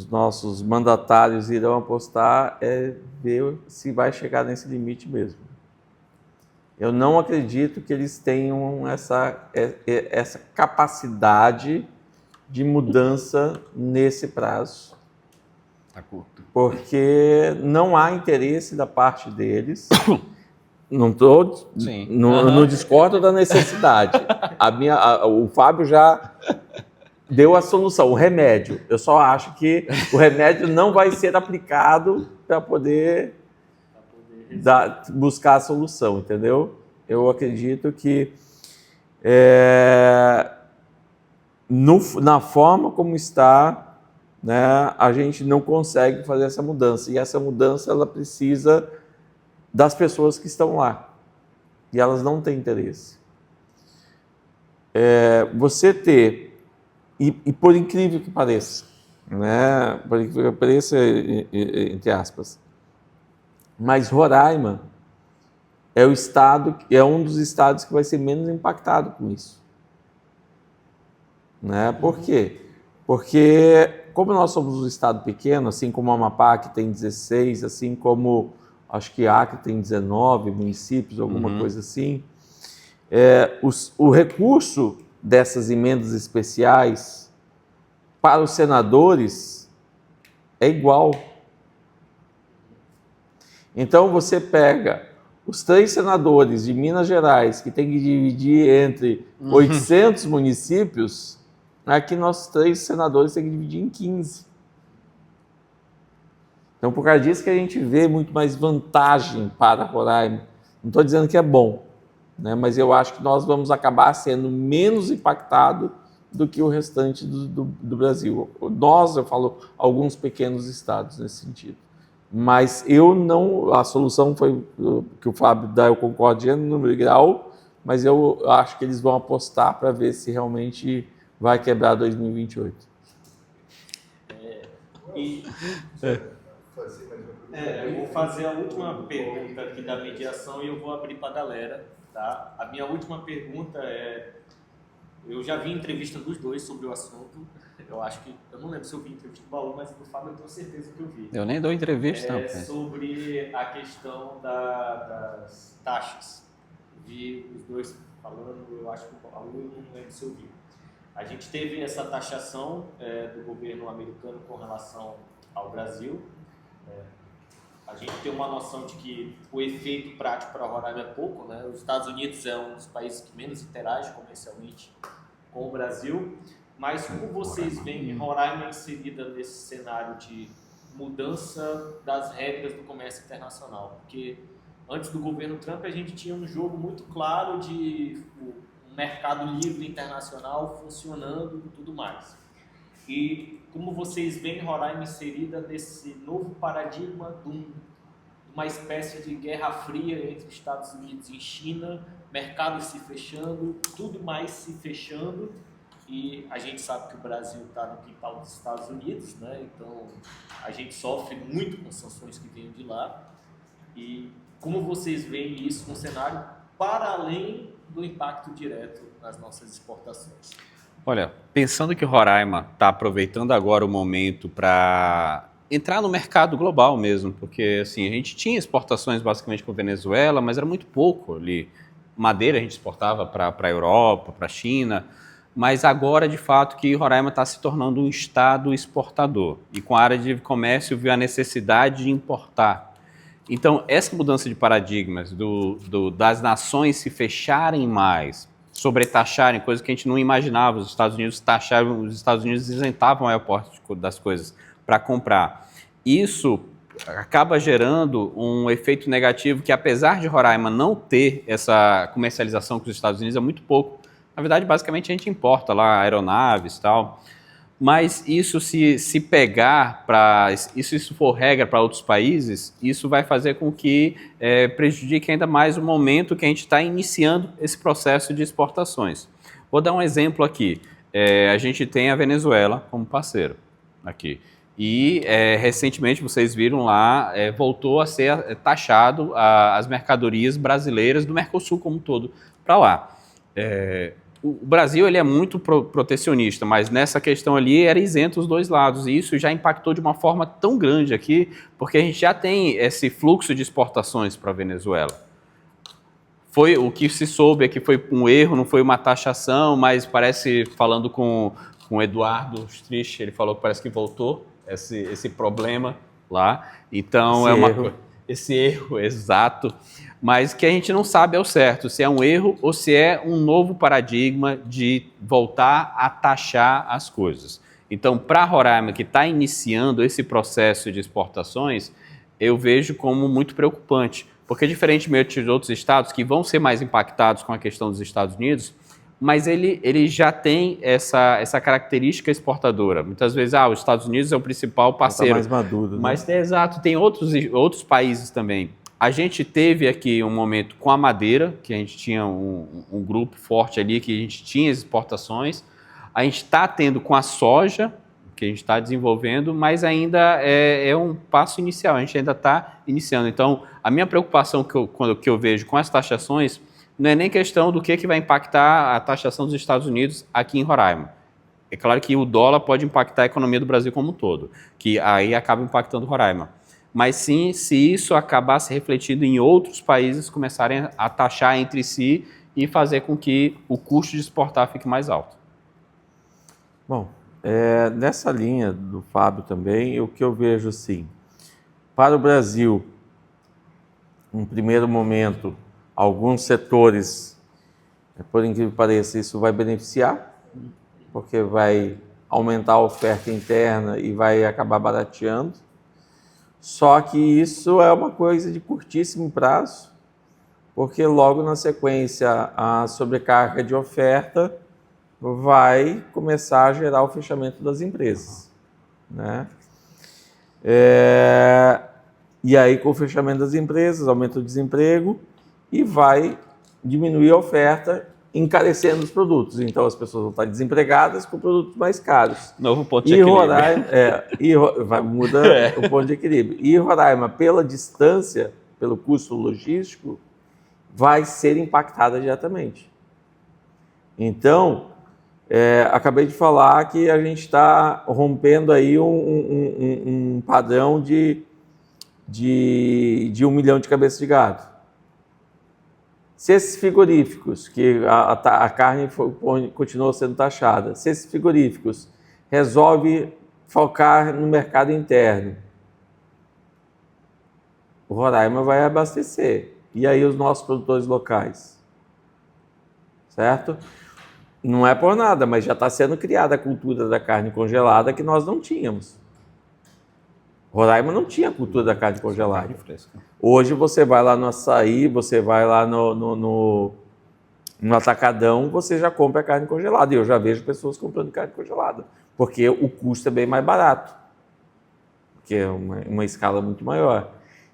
nossos mandatários irão apostar é ver se vai chegar nesse limite mesmo. Eu não acredito que eles tenham essa capacidade de mudança nesse prazo. Tá curto. Porque não há interesse da parte deles. Não discordo da necessidade. O Fábio já deu a solução, o remédio. Eu só acho que o remédio não vai ser aplicado para poder buscar a solução, entendeu? Eu acredito que na forma como está, né, a gente não consegue fazer essa mudança. E essa mudança ela precisa das pessoas que estão lá. E elas não têm interesse. Você ter, e por incrível que pareça, né, por incrível que pareça, entre aspas, mas Roraima é um dos estados que vai ser menos impactado com isso. Né? Por quê? Porque, como nós somos um estado pequeno, assim como o Amapá, que tem 16, assim como acho que Acre tem 19 municípios, alguma coisa assim, o recurso dessas emendas especiais para os senadores é igual. Então, você pega os 3 senadores de Minas Gerais, que tem que dividir entre 800 municípios, aqui nossos 3 senadores têm que dividir em 15. Então, por causa disso que a gente vê muito mais vantagem para Roraima. Não estou dizendo que é bom, né? Mas eu acho que nós vamos acabar sendo menos impactados do que o restante do Brasil. Eu falo alguns pequenos estados nesse sentido. Mas a solução foi que o Fábio dá, eu concordo no número grau, mas eu acho que eles vão apostar para ver se realmente vai quebrar 2028. Eu vou fazer a última pergunta aqui da mediação e eu vou abrir para a galera. Tá? A minha última pergunta é... Eu já vi entrevista dos dois sobre o assunto. Eu não lembro se eu vi entrevista do Baú, mas do Fábio eu tenho certeza que eu vi. Eu nem dou entrevista, não. Sobre a questão das taxas. Vi os dois falando, eu acho que o Baú eu não lembro se eu vi. A gente teve essa taxação do governo americano com relação ao Brasil. A gente tem uma noção de que o efeito prático para Roraima é pouco, né? Os Estados Unidos é um dos países que menos interage comercialmente com o Brasil, mas como vocês veem Roraima inserida nesse cenário de mudança das regras do comércio internacional? Porque antes do governo Trump a gente tinha um jogo muito claro de um mercado livre internacional funcionando e tudo mais. E como vocês veem Roraima inserida nesse novo paradigma de uma espécie de guerra fria entre Estados Unidos e China, mercados se fechando, tudo mais se fechando, e a gente sabe que o Brasil está no quintal dos Estados Unidos, né? Então a gente sofre muito com sanções que vêm de lá. E como vocês veem isso no cenário para além do impacto direto nas nossas exportações? Olha, pensando que Roraima está aproveitando agora o momento para entrar no mercado global mesmo, porque assim, a gente tinha exportações basicamente com a Venezuela, mas era muito pouco ali. Madeira a gente exportava para a Europa, para a China, mas agora de fato que Roraima está se tornando um estado exportador e com a área de comércio viu a necessidade de importar. Então essa mudança de paradigmas das nações se fecharem mais, sobretaxarem, coisas que a gente não imaginava, os Estados Unidos taxavam, os Estados Unidos isentavam o maior parte das coisas para comprar. Isso acaba gerando um efeito negativo que, apesar de Roraima não ter essa comercialização com os Estados Unidos, é muito pouco. Na verdade, basicamente, a gente importa lá aeronaves e tal, mas isso se pegar isso for regra para outros países, isso vai fazer com que prejudique ainda mais o momento que a gente está iniciando esse processo de exportações. Vou dar um exemplo aqui. A gente tem a Venezuela como parceiro aqui. E recentemente, vocês viram lá, voltou a ser taxado as mercadorias brasileiras do Mercosul como um todo para lá. o Brasil ele é muito protecionista, mas nessa questão ali era isento os dois lados, e isso já impactou de uma forma tão grande aqui, porque a gente já tem esse fluxo de exportações para a Venezuela. Foi o que se soube é que foi um erro, não foi uma taxação, mas parece, falando com o Eduardo Strich, ele falou que parece que voltou esse problema lá. Então esse erro exato, mas que a gente não sabe ao certo se é um erro ou se é um novo paradigma de voltar a taxar as coisas. Então, para a Roraima, que está iniciando esse processo de exportações, eu vejo como muito preocupante, porque diferentemente de outros estados que vão ser mais impactados com a questão dos Estados Unidos, mas ele já tem essa característica exportadora. Muitas vezes, os Estados Unidos é o principal parceiro. Está mais maduro, né? Mas, exato, tem outros países também. A gente teve aqui um momento com a madeira, que a gente tinha um grupo forte ali, que a gente tinha exportações. A gente está tendo com a soja, que a gente está desenvolvendo, mas ainda é um passo inicial, a gente ainda está iniciando. Então, a minha preocupação que eu vejo com as taxações não é nem questão do que vai impactar a taxação dos Estados Unidos aqui em Roraima. É claro que o dólar pode impactar a economia do Brasil como um todo, que aí acaba impactando Roraima. Mas sim, se isso acabar se refletindo em outros países começarem a taxar entre si e fazer com que o custo de exportar fique mais alto. Bom, nessa linha do Fábio também, o que eu vejo assim, para o Brasil, em primeiro momento, alguns setores, por incrível que pareça, isso vai beneficiar, porque vai aumentar a oferta interna e vai acabar barateando. Só que isso é uma coisa de curtíssimo prazo, porque logo na sequência a sobrecarga de oferta vai começar a gerar o fechamento das empresas, né? E aí, com o fechamento das empresas, aumenta o desemprego e vai diminuir a oferta, encarecendo os produtos. Então, as pessoas vão estar desempregadas com produtos mais caros. Novo ponto de equilíbrio. Muda o ponto de equilíbrio. E Roraima, pela distância, pelo custo logístico, vai ser impactada diretamente. Então, acabei de falar que a gente está rompendo aí um padrão de 1 milhão de cabeças de gado. Se esses frigoríficos, que a carne continua sendo taxada, se esses frigoríficos resolvem focar no mercado interno, o Roraima vai abastecer. E aí os nossos produtores locais, certo? Não é por nada, mas já está sendo criada a cultura da carne congelada que nós não tínhamos. Roraima não tinha cultura da carne congelada. Hoje você vai lá no açaí, você vai lá no atacadão, você já compra a carne congelada. E eu já vejo pessoas comprando carne congelada, porque o custo é bem mais barato, porque é uma escala muito maior.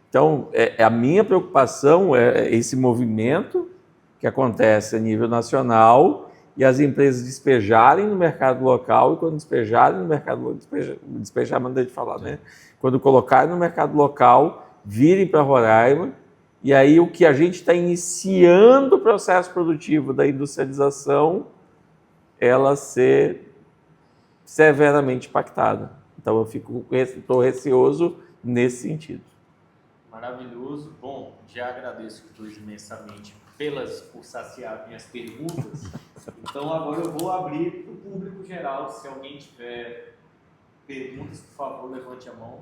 Então, a minha preocupação é esse movimento que acontece a nível nacional e as empresas despejarem no mercado local, e quando despejarem no mercado local, despejar maneira de falar, né? Quando colocarem no mercado local, virem para Roraima, e aí o que a gente está iniciando o processo produtivo da industrialização, ela ser severamente impactada. Então eu estou receoso nesse sentido. Maravilhoso. Bom, já agradeço os dois imensamente por saciar minhas perguntas. Então agora eu vou abrir para o público geral. Se alguém tiver perguntas, por favor, levante a mão.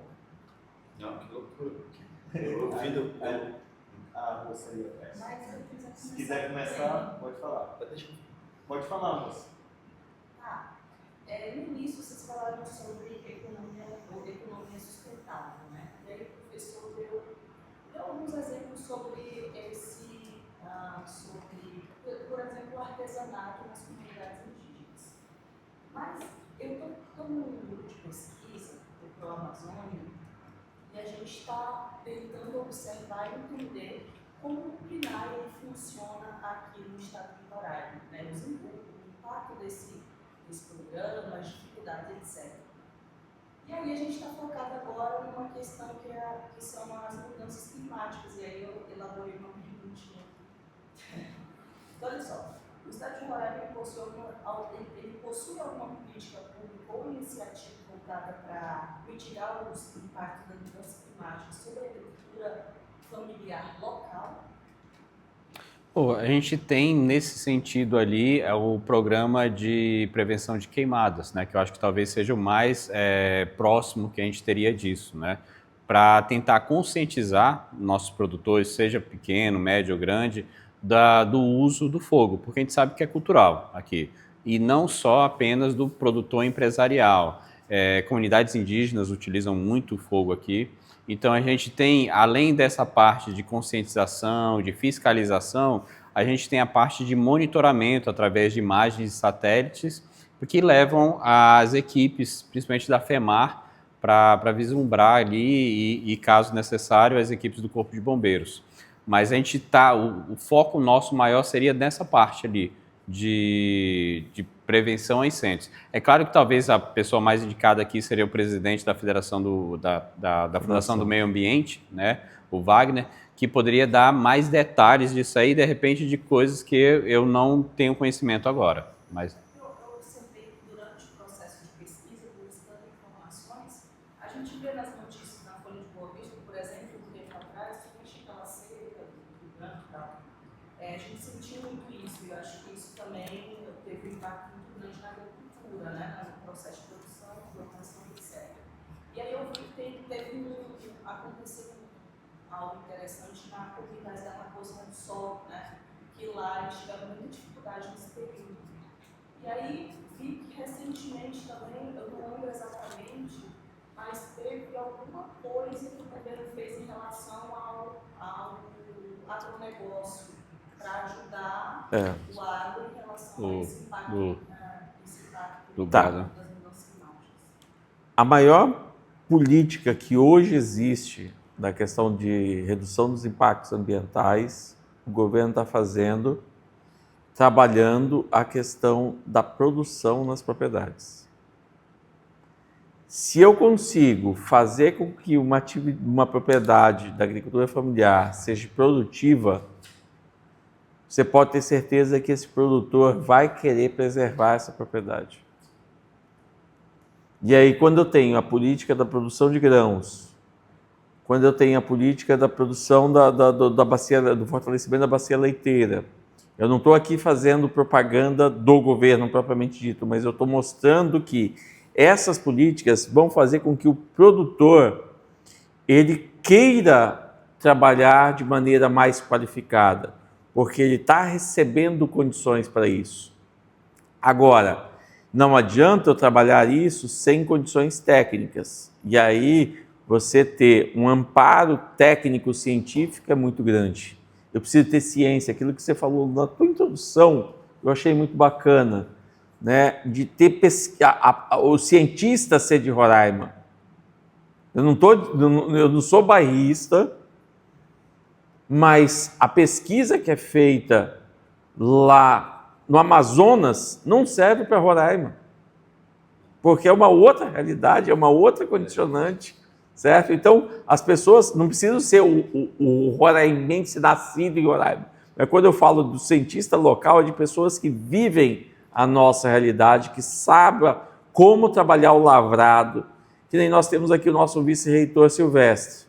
Não, que loucura. Moça aí atrás. Se quiser começar, pode falar. Pode falar, moça. No início vocês falaram sobre economia sustentável, né? E aí o professor deu alguns exemplos sobre por exemplo, o artesanato nas comunidades indígenas. Mas eu estou num grupo de pesquisa do Amazônia e a gente está tentando observar e entender como o PNAE funciona aqui no estado de Roraima, né? O impacto desse programa, as dificuldades, etc. E aí a gente está focado agora numa questão que são as mudanças climáticas, e aí eu elaborei uma perguntinha. Olha só, O Estado de Roraima ele possui alguma política pública ou iniciativa voltada para mitigar os impactos da mudança climática sobre a agricultura familiar local? Pô, a gente tem, nesse sentido ali, o programa de prevenção de queimadas, né? Que eu acho que talvez seja o mais próximo que a gente teria disso, né? Para tentar conscientizar nossos produtores, seja pequeno, médio ou grande, do uso do fogo, porque a gente sabe que é cultural aqui. E não só apenas do produtor empresarial. Comunidades indígenas utilizam muito o fogo aqui. Então, a gente tem, além dessa parte de conscientização, de fiscalização, a gente tem a parte de monitoramento através de imagens de satélites, que levam as equipes, principalmente da FEMAR, para vislumbrar ali e, caso necessário, as equipes do Corpo de Bombeiros. Mas a gente o foco nosso maior seria nessa parte ali, de prevenção a incêndios. É claro que talvez a pessoa mais indicada aqui seria o presidente da Federação da Fundação do Meio Ambiente, né, o Wagner, que poderia dar mais detalhes disso aí, de repente, de coisas que eu não tenho conhecimento agora. Mas... Eu observei que durante o processo de pesquisa, buscando informações, a gente vê nas notícias na Folha de Boa Vista, por exemplo, um tempo atrás, que aquela seca do branco e tal. A gente sentiu muito isso, e eu acho que isso também teve um impacto muito grande na agricultura, né, no processo de produção, plantação, etc. E aí eu vi que aconteceu algo interessante na comunidade da Raposa do Sol, né, que lá eles tiveram muita dificuldade nesse período. E aí vi que recentemente também, eu não lembro exatamente, mas teve alguma coisa que o governo fez em relação ao agronegócio, para ajudar o agro em relação a esse impacto, das mudanças climáticas. A maior política que hoje existe na questão de redução dos impactos ambientais, o governo está fazendo, trabalhando a questão da produção nas propriedades. Se eu consigo fazer com que uma propriedade da agricultura familiar seja produtiva, você pode ter certeza que esse produtor vai querer preservar essa propriedade. E aí, quando eu tenho a política da produção de grãos, quando eu tenho a política da produção da bacia, do fortalecimento da bacia leiteira, eu não estou aqui fazendo propaganda do governo propriamente dito, mas eu estou mostrando que essas políticas vão fazer com que o produtor ele queira trabalhar de maneira mais qualificada, porque ele está recebendo condições para isso. Agora, não adianta eu trabalhar isso sem condições técnicas. E aí, você ter um amparo técnico-científico é muito grande. Eu preciso ter ciência. Aquilo que você falou na tua introdução, eu achei muito bacana, né? De ter o cientista ser de Roraima. Eu não sou bairrista, mas a pesquisa que é feita lá no Amazonas não serve para Roraima, porque é uma outra realidade, é uma outra condicionante, certo? Então, as pessoas não precisam ser o roraimense nascido em Roraima. Mas quando eu falo do cientista local, é de pessoas que vivem a nossa realidade, que sabem como trabalhar o lavrado, que nem nós temos aqui o nosso vice-reitor Silvestre,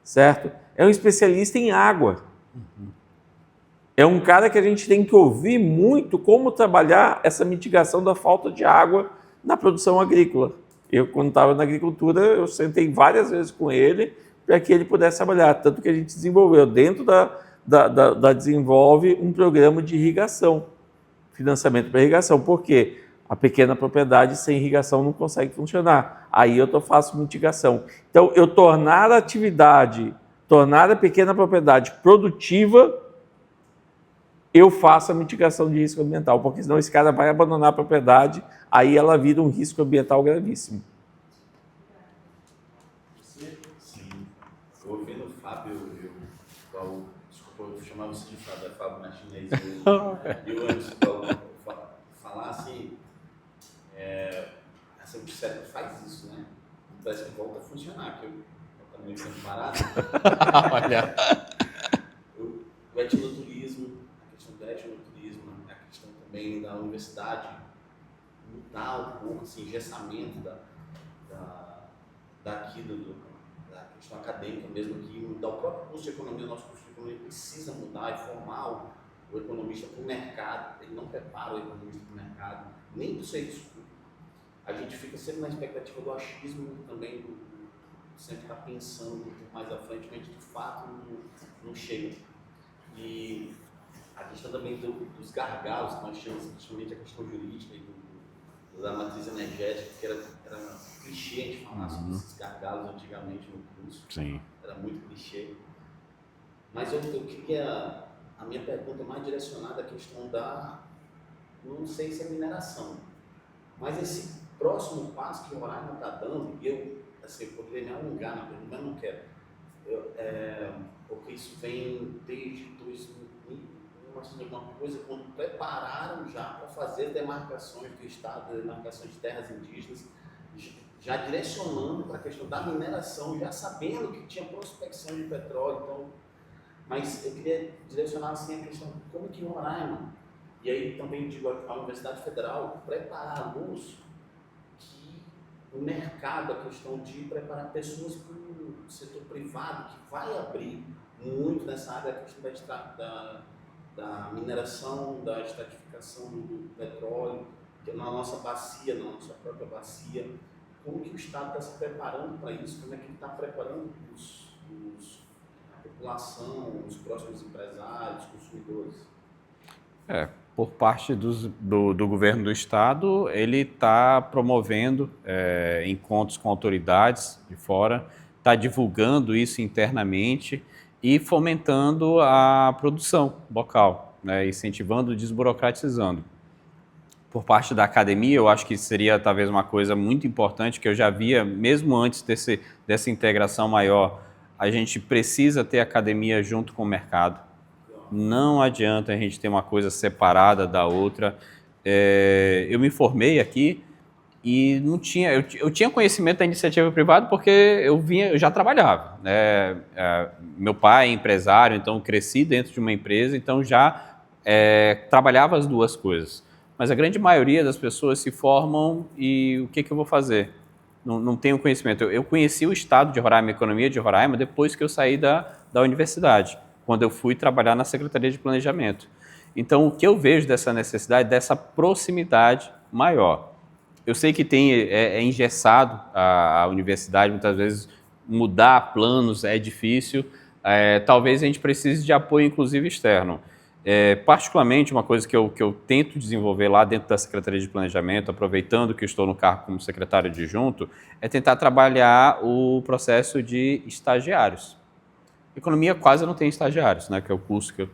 certo? É um especialista em água. É um cara que a gente tem que ouvir muito como trabalhar essa mitigação da falta de água na produção agrícola. Eu, quando estava na agricultura, eu sentei várias vezes com ele para que ele pudesse trabalhar. Tanto que a gente desenvolveu, dentro da Desenvolve, um programa de irrigação, financiamento para irrigação. Por quê? A pequena propriedade sem irrigação não consegue funcionar. Aí eu faço mitigação. Então, eu tornar a pequena propriedade produtiva, eu faço a mitigação de risco ambiental, porque senão esse cara vai abandonar a propriedade, aí ela vira um risco ambiental gravíssimo. Sim. Eu ouvindo o Fábio, desculpa, eu chamava você de Fábio, é Fábio na chinês. Eu antes de falar assim, o cérebro faz isso, né? Parece que volta a funcionar, que eu também fico parado. Olha. O etnoturismo, a questão do etnoturismo, a questão universidade mudar um pouco esse engessamento da questão acadêmica mesmo, que mudar o próprio curso de economia, o nosso curso de economia precisa mudar e formar o economista para o mercado. Ele não prepara o economista para o mercado, nem para o serviço público. A gente fica sempre na expectativa do achismo também, sempre estar pensando um pouco mais à frente, mas de fato não chega. E a questão também dos gargalos, que nós chamamos, principalmente a questão jurídica e da matriz energética, que era clichê a gente falar sobre esses gargalos antigamente no curso. Sim. Era muito clichê. Mas eu queria, a minha pergunta é mais direcionada à questão não sei se é mineração, mas esse próximo passo que o Roraima está dando, e eu poderia me alongar na pergunta, mas não quero, porque isso vem desde 2000, alguma coisa, quando prepararam já para fazer demarcações do Estado, demarcações de terras indígenas, já direcionando para a questão da mineração, já sabendo que tinha prospecção de petróleo. Então, mas eu queria direcionar assim a questão de como que o Roraima, e aí também digo a Universidade Federal, preparar alunos que o mercado, a questão de preparar pessoas para o setor privado, que vai abrir muito nessa área, a questão da mineração, da estratificação do petróleo, na nossa bacia, na nossa própria bacia. Como que o Estado está se preparando para isso? Como é que ele está preparando a população, os próximos empresários, consumidores? Por parte do governo do Estado, ele está promovendo encontros com autoridades de fora, está divulgando isso internamente e fomentando a produção local, né, incentivando, desburocratizando. Por parte da academia, eu acho que seria talvez uma coisa muito importante, que eu já via, mesmo antes dessa integração maior, a gente precisa ter academia junto com o mercado. Não adianta a gente ter uma coisa separada da outra. Eu me formei aqui e não tinha, eu tinha conhecimento da iniciativa privada porque eu já trabalhava, né? Meu pai é empresário, então cresci dentro de uma empresa, então já trabalhava as duas coisas. Mas a grande maioria das pessoas se formam e o que eu vou fazer? Não tenho conhecimento. Eu conheci o estado de Roraima, a economia de Roraima, depois que eu saí da universidade, quando eu fui trabalhar na Secretaria de Planejamento. Então, o que eu vejo dessa necessidade, dessa proximidade maior? Eu sei que é engessado a universidade, muitas vezes mudar planos é difícil, talvez a gente precise de apoio, inclusive, externo. Particularmente, uma coisa que eu tento desenvolver lá dentro da Secretaria de Planejamento, aproveitando que eu estou no cargo como secretário adjunto, é tentar trabalhar o processo de estagiários. Economia quase não tem estagiários, né, que é o curso que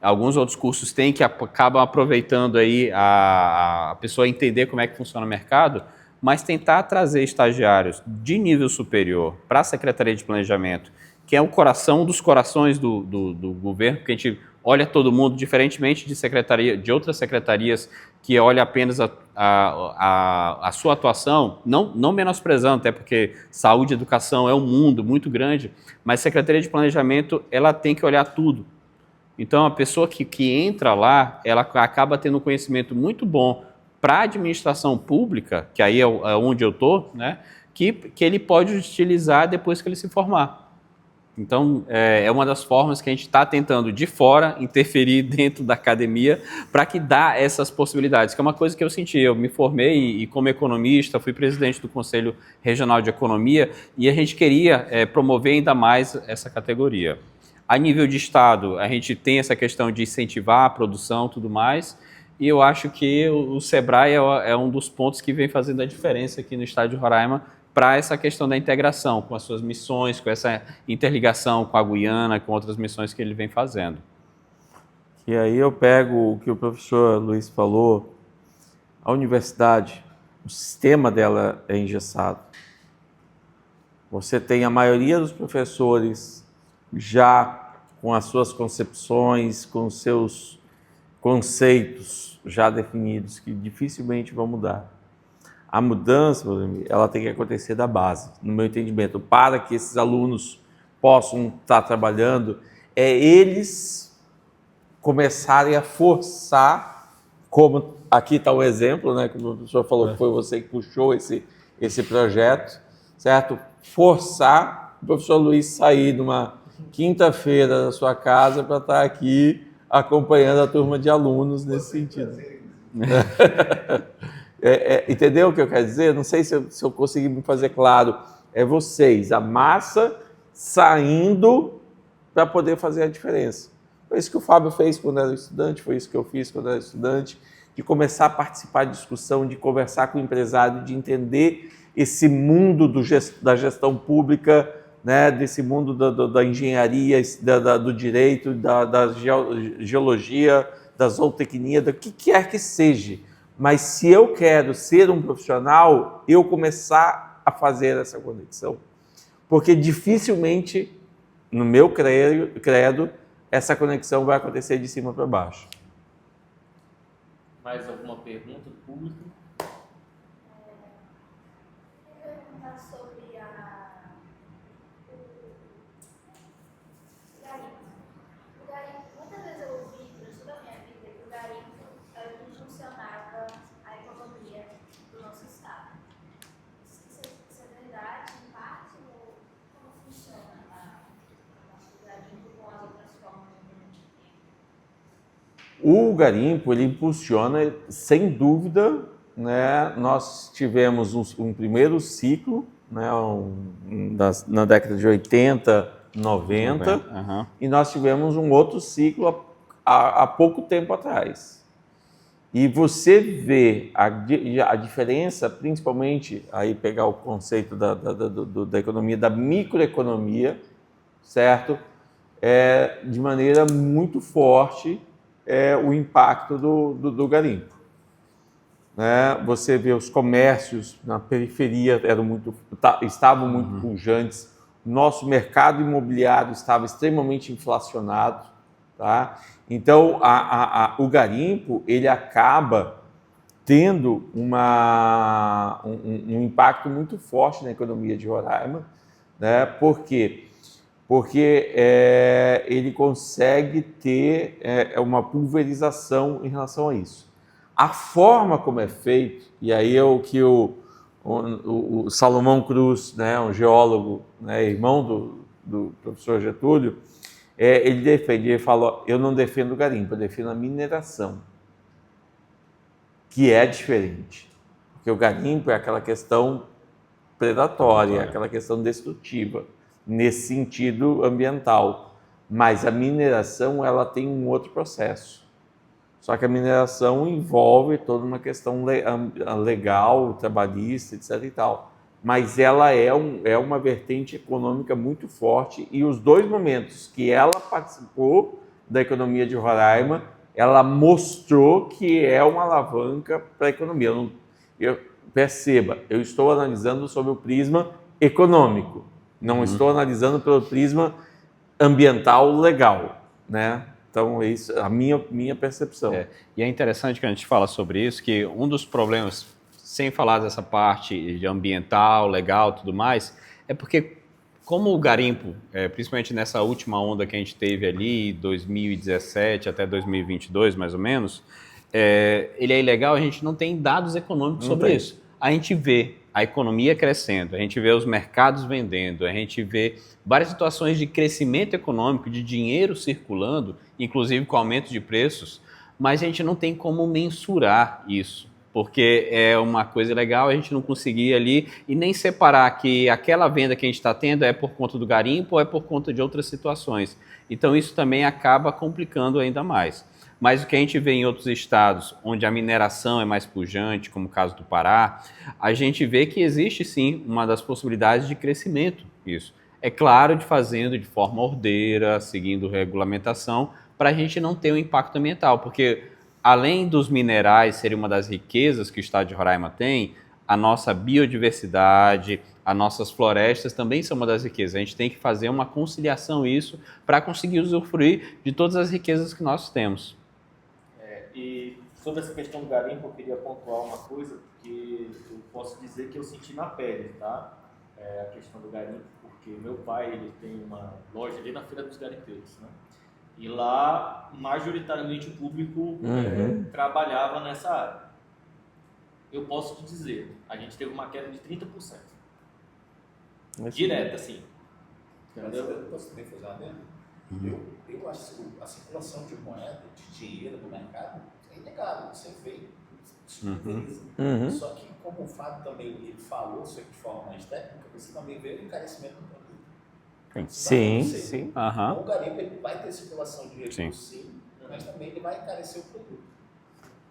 alguns outros cursos têm, que acabam aproveitando aí a pessoa entender como é que funciona o mercado, mas tentar trazer estagiários de nível superior para a Secretaria de Planejamento, que é o coração dos corações do governo, porque a gente olha todo mundo, diferentemente de outras secretarias que olha apenas a sua atuação, não menosprezando, até porque saúde e educação é um mundo muito grande, mas a Secretaria de Planejamento ela tem que olhar tudo. Então, a pessoa que entra lá, ela acaba tendo um conhecimento muito bom para a administração pública, que aí é onde eu estou, né, que ele pode utilizar depois que ele se formar. Então, é uma das formas que a gente está tentando, de fora, interferir dentro da academia para que dá essas possibilidades, que é uma coisa que eu senti. Eu me formei e como economista, fui presidente do Conselho Regional de Economia e a gente queria promover ainda mais essa categoria. A nível de Estado, a gente tem essa questão de incentivar a produção e tudo mais, e eu acho que o SEBRAE é um dos pontos que vem fazendo a diferença aqui no estado de Roraima para essa questão da integração, com as suas missões, com essa interligação com a Guiana, com outras missões que ele vem fazendo. E aí eu pego o que o professor Luiz falou, a universidade, o sistema dela é engessado. Você tem a maioria dos professores já com as suas concepções, com os seus conceitos já definidos, que dificilmente vão mudar. A mudança, ela tem que acontecer da base, no meu entendimento, para que esses alunos possam estar trabalhando, eles começarem a forçar, como aqui está o exemplo, né, como o professor falou que foi você que puxou esse projeto, certo? Forçar o professor Luiz sair numa quinta-feira da sua casa para estar aqui acompanhando a turma de alunos nesse sentido. Entendeu o que eu quero dizer? Não sei se eu consegui me fazer claro. É vocês, a massa saindo para poder fazer a diferença. Foi isso que o Fábio fez quando era estudante, foi isso que eu fiz quando era estudante, de começar a participar de discussão, de conversar com o empresário, de entender esse mundo da gestão pública, né, desse mundo da engenharia, do direito, da geologia, da zootecnia, do que quer que seja. Mas se eu quero ser um profissional, eu começar a fazer essa conexão. Porque dificilmente, no meu credo, essa conexão vai acontecer de cima para baixo. Mais alguma pergunta do público? Eu queria perguntar sobre o garimpo. O garimpo, muitas vezes eu ouvi durante toda a minha vida que o garimpo era o que funcionava a economia do nosso estado. Isso é verdade, em parte, ou como funciona o garimpo com as outras formas de O garimpo, ele impulsiona, sem dúvida, né? Nós tivemos um primeiro ciclo, né? Na década de 80, 90, Uhum. e nós tivemos um outro ciclo há pouco tempo atrás. E você vê a diferença, principalmente, aí pegar o conceito da economia, da microeconomia, certo? De maneira muito forte, o impacto do garimpo. Né? Você vê os comércios na periferia estavam muito pujantes, nosso mercado imobiliário estava extremamente inflacionado. Tá? Então, o garimpo ele acaba tendo um impacto muito forte na economia de Roraima, né? Por quê? Porque ele consegue ter uma pulverização em relação a isso. A forma como é feito, e aí é o que o Salomão Cruz, né, um geólogo, né, irmão do professor Getúlio, ele defende, ele fala, eu não defendo o garimpo, eu defendo a mineração, que é diferente. Porque o garimpo é aquela questão predatória, aquela questão destrutiva, nesse sentido ambiental. Mas a mineração, ela tem um outro processo. Só que a mineração envolve toda uma questão legal, trabalhista, etc. e tal. Mas ela é uma vertente econômica muito forte e os dois momentos que ela participou da economia de Roraima, ela mostrou que é uma alavanca para a economia. Perceba, eu estou analisando sobre o prisma econômico, não estou analisando pelo prisma ambiental legal, né? Então, isso é a minha percepção. E é interessante que a gente fala sobre isso, que um dos problemas, sem falar dessa parte de ambiental, legal, tudo mais, é porque como o garimpo, principalmente nessa última onda que a gente teve ali, 2017 até 2022, mais ou menos, ele é ilegal, a gente não tem dados econômicos sobre isso. A gente vê a economia crescendo, a gente vê os mercados vendendo, a gente vê várias situações de crescimento econômico, de dinheiro circulando, inclusive com aumento de preços, mas a gente não tem como mensurar isso, porque é uma coisa legal, a gente não conseguir ali e nem separar que aquela venda que a gente está tendo é por conta do garimpo ou é por conta de outras situações. Então isso também acaba complicando ainda mais. Mas o que a gente vê em outros estados, onde a mineração é mais pujante, como o caso do Pará, a gente vê que existe sim uma das possibilidades de crescimento isso. É claro, de fazendo de forma ordeira, seguindo regulamentação, para a gente não ter um impacto ambiental, porque além dos minerais serem uma das riquezas que o estado de Roraima tem, a nossa biodiversidade, as nossas florestas também são uma das riquezas. A gente tem que fazer uma conciliação isso para conseguir usufruir de todas as riquezas que nós temos. E sobre essa questão do garimpo, eu queria pontuar uma coisa que eu posso dizer que eu senti na pele, tá? A questão do garimpo, porque meu pai ele tem uma loja ali na Feira dos Garimpeiros, né? E lá, majoritariamente, o público trabalhava nessa área. eu posso te dizer, a gente teve uma queda de 30%. Mas- Direta, assim. Mas eu posso também fazer uma adendo? Eu acho que a circulação de moeda, de dinheiro no mercado, é inegável, você vê, isso pulveriza. Uhum. Só que, como o Fábio também ele falou isso aqui de forma mais técnica, você também vê o encarecimento do produto. Sim, Você- sim. Aham. Então, o garimpo ele vai ter circulação de Sim. recursos, sim, mas também ele vai encarecer o produto.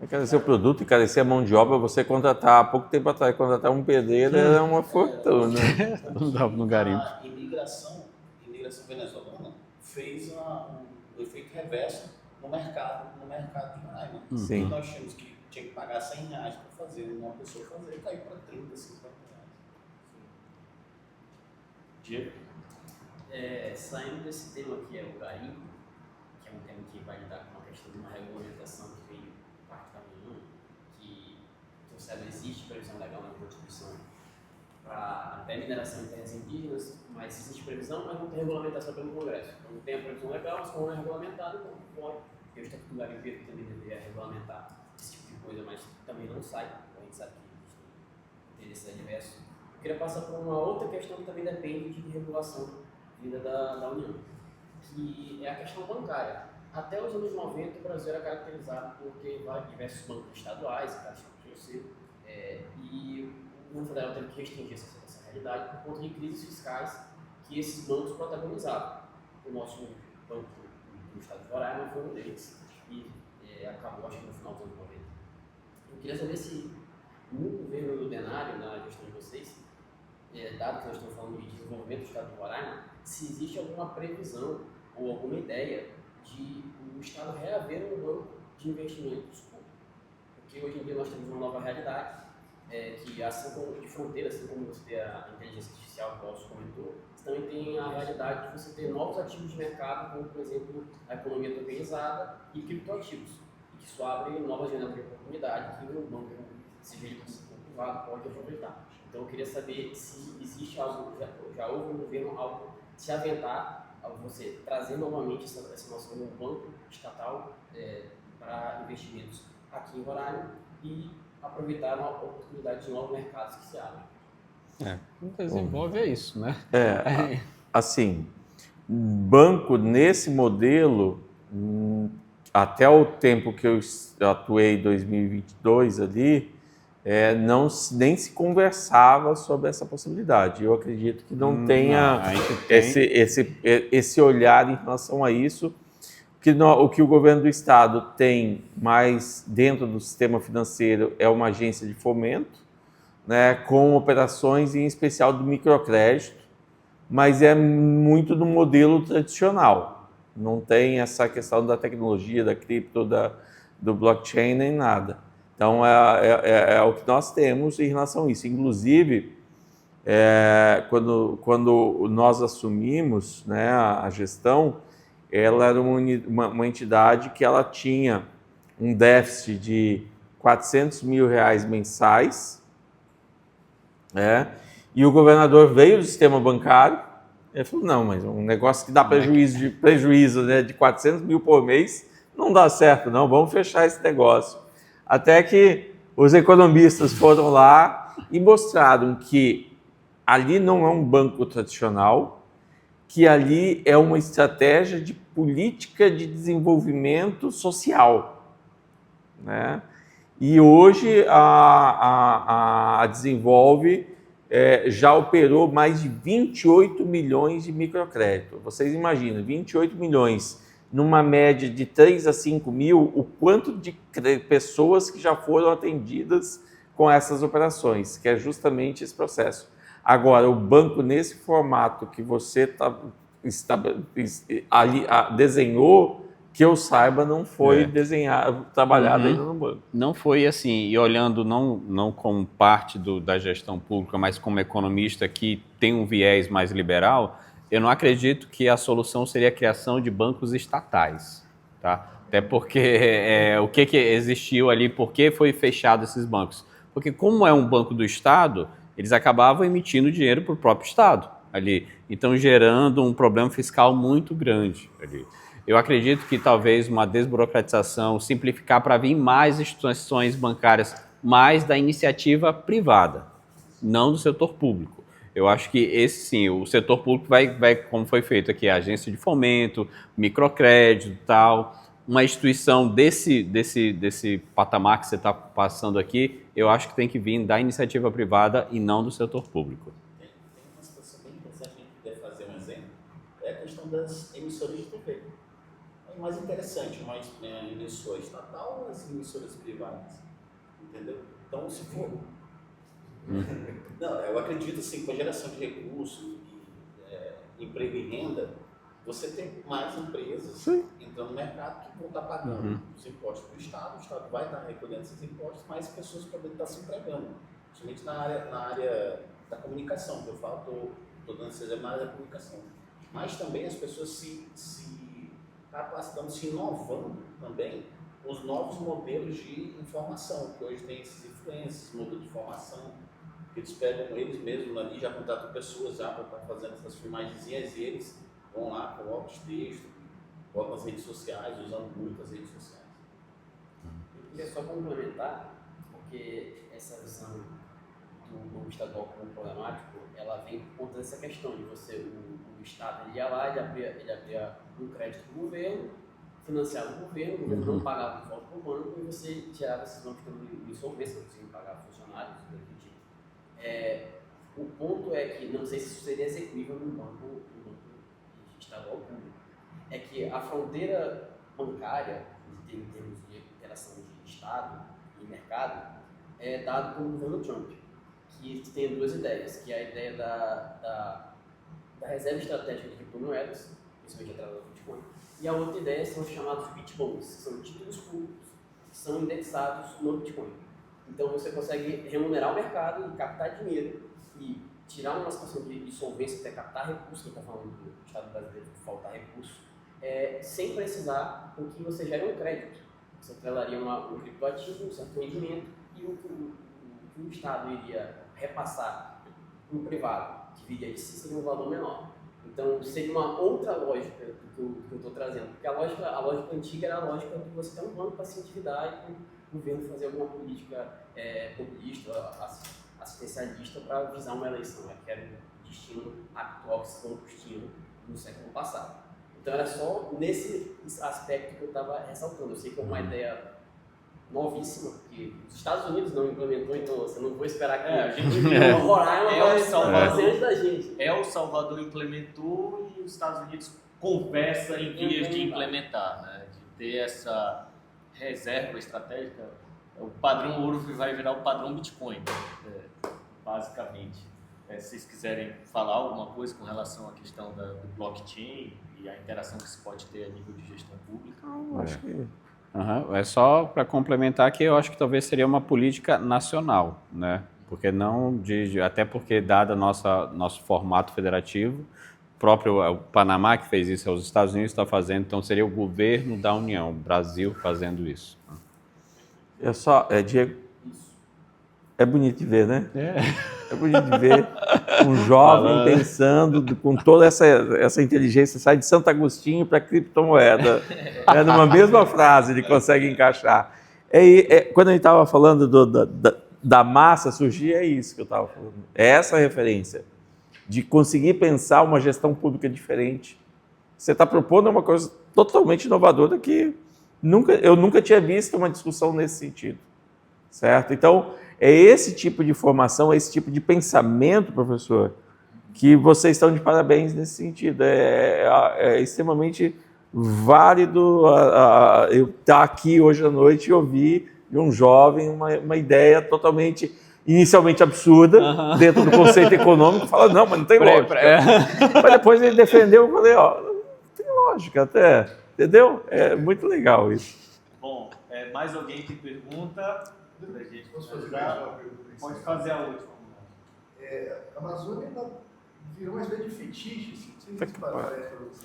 Encarecer o produto, encarecer a mão de obra, você contratar, há pouco tempo atrás, contratar um pedreiro era uma fortuna. Não dá no garimpo. A imigração venezuelana fez o efeito reverso no mercado de Roraima. Sim. Nós tinha que pagar R$100 para fazer, uma pessoa fazer, e caiu para 30, 50 reais. Diego? Saindo desse tema que é o garimpo, que é um tema que vai lidar com a questão de uma regulamentação que veio parte da União, que não existe previsão legal na Constituição para até mineração em terras indígenas, mas existe previsão, mas não tem regulamentação pelo Congresso. Então não tem a previsão legal, mas como não é regulamentado, então pode. E o Estatuto do Garimpeiro também deveria regulamentar esse tipo de coisa, mas também não sai, a gente sabe que existe interesses adversos. Eu queria passar por uma outra questão que também depende de regulação vinda da União, que é a questão bancária. Até os anos 90, o Brasil era caracterizado por ter diversos bancos estaduais, Caixa financeiro, e o governo federal teve que restringir essa realidade por conta de crises fiscais que esses bancos protagonizavam. O nosso banco do estado de Roraima foi um deles e acabou, acho que no final dos anos 90. Eu queria saber se no governo do Denário, na gestão de vocês, dado que nós estamos falando de desenvolvimento do estado de Roraima, se existe alguma previsão ou alguma ideia de o Estado reaver um banco de investimentos públicos. Porque hoje em dia nós temos uma nova realidade, que assim como de fronteira, assim como você tem a inteligência artificial que o Alcio comentou, você também tem a realidade de você ter novos ativos de mercado, como por exemplo a economia tokenizada e criptoativos. E que isso abre novas janelas de oportunidade que o banco, seja ele privado, pode aproveitar. Então eu queria saber se existe algo, já houve no governo algo se aventar a você trazer novamente essa noção de um banco estatal para investimentos aqui em Roraima e aproveitar a oportunidade de novos mercados que se abrem. Desenvolve é isso, né? Assim, banco nesse modelo, até o tempo que eu atuei, 2022 ali, nem se conversava sobre essa possibilidade. Eu acredito que não tenha esse olhar em relação a isso. O que o governo do estado tem mais dentro do sistema financeiro é uma agência de fomento, né, com operações em especial do microcrédito, mas é muito do modelo tradicional. Não tem essa questão da tecnologia, da cripto, do blockchain, nem nada. Então, é o que nós temos em relação a isso. Inclusive, quando nós assumimos, né, a gestão, ela era uma entidade que ela tinha um déficit de R$400 mil mensais, e o governador veio do sistema bancário, ele falou, não, mas um negócio que dá prejuízo, né, de 400 mil por mês, não dá certo, não, vamos fechar esse negócio. Até que os economistas foram lá e mostraram que ali não é um banco tradicional, que ali é uma estratégia de política de desenvolvimento social, né? E hoje a Desenvolve já operou mais de 28 milhões de microcrédito. Vocês imaginam, 28 milhões numa média de 3 a 5 mil, o quanto de pessoas que já foram atendidas com essas operações, que é justamente esse processo. Agora, o banco nesse formato que você desenhou, que eu saiba, não foi trabalhado ainda no banco. Não foi assim, e olhando não como parte da gestão pública, mas como economista que tem um viés mais liberal, eu não acredito que a solução seria a criação de bancos estatais, tá? Até porque o que existiu ali, por que foi fechado esses bancos? Porque como é um banco do Estado, eles acabavam emitindo dinheiro para o próprio Estado ali, então gerando um problema fiscal muito grande ali. Eu acredito que talvez uma desburocratização, simplificar para vir mais instituições bancárias mas da iniciativa privada, não do setor público. Eu acho que esse sim, o setor público vai como foi feito aqui, a agência de fomento, microcrédito e tal, uma instituição desse patamar que você está passando aqui, eu acho que tem que vir da iniciativa privada e não do setor público. Tem uma situação bem interessante, a gente puder fazer um exemplo, é a questão das emissoras de TV. É mais interessante uma emissora estatal ou as emissoras privadas? Entendeu? Então, se for... Não, eu acredito assim, com a geração de recursos, emprego e renda, você tem mais empresas entrando no mercado que vão estar pagando os impostos do Estado, o Estado vai estar recolhendo esses impostos, mais pessoas podem estar se empregando, principalmente na área da comunicação, que eu falo, estou dando esse exemplo na área da comunicação. Mas também as pessoas se capacitando, se inovando também os novos modelos de informação, que hoje tem esses influencers, modelos de informação, que eles pegam eles mesmos ali, já contratam pessoas já para estar fazendo essas filmagenzinhas e eles vão lá, colocam os textos, botam nas redes sociais, usando muito as redes sociais. Eu queria só complementar, porque essa visão do governo estadual como problemático, ela vem por conta dessa questão de você, o Estado ele ia lá, ele abria um crédito do governo, financiava o governo não pagava de volta para o banco e você tirava esses bancos de insolvência, não conseguia pagar funcionários, daquele tipo. O ponto é que, não sei se isso seria execuível num banco estadual público, é que a fronteira bancária, em termos de interação de Estado e mercado, é dado pelo governo Trump, que tem duas ideias, que é a ideia da reserva estratégica de criptomoedas, principalmente através do Bitcoin, e a outra ideia são os chamados Bitbonds, que são títulos públicos que são indexados no Bitcoin. Então você consegue remunerar o mercado e captar dinheiro e tirar uma situação de insolvência até captar recursos, que está falando do Estado brasileiro de faltar recursos, sem precisar com que você gere um crédito. Você atrelaria um criptoativo, um certo rendimento, e o que o Estado iria repassar para o privado, que viria de si, seria um valor menor. Então seria uma outra lógica do que eu estou trazendo, porque a lógica antiga era a lógica de você ter um banco para se endividar e o governo fazer alguma política populista, assistencialista para visar uma eleição, que era o destino atual que se bancos tinham no século passado. Então era só nesse aspecto que eu estava ressaltando. Eu sei que é uma ideia novíssima, porque os Estados Unidos não implementou, então você não vou esperar que a gente o Roraima vai fazer antes da gente. El Salvador implementou e os Estados Unidos conversa em vias de implementar, né? De ter essa reserva estratégica. O padrão ouro vai virar o padrão Bitcoin, basicamente. Se vocês quiserem falar alguma coisa com relação à questão do blockchain e a interação que se pode ter a nível de gestão pública. Acho que... É só para complementar que eu acho que talvez seria uma política nacional, né? Porque não até porque dado nosso formato federativo, próprio o Panamá que fez isso, os Estados Unidos está fazendo, então seria o governo da União, o Brasil fazendo isso. Diego, é bonito de ver, né? É bonito de ver um jovem pensando com toda essa inteligência, sai de Santo Agostinho para criptomoeda. Numa mesma frase ele consegue encaixar. Quando a gente estava falando da massa surgir, é isso que eu estava falando. É essa referência de conseguir pensar uma gestão pública diferente. Você está propondo uma coisa totalmente inovadora que eu nunca tinha visto uma discussão nesse sentido, certo? Então, é esse tipo de formação, é esse tipo de pensamento, professor, que vocês estão de parabéns nesse sentido. É extremamente válido eu estar aqui hoje à noite e ouvir de um jovem uma ideia totalmente, inicialmente absurda, dentro do conceito econômico, fala, não, mas não tem lógica. Mas depois ele defendeu, eu falei, não tem lógica até, entendeu? É muito legal isso. Bom, mais alguém que pergunta? Posso fazer uma pergunta? Pode fazer a última. A Amazônia virou uma espécie de fetiche, assim, não sei se parece para você.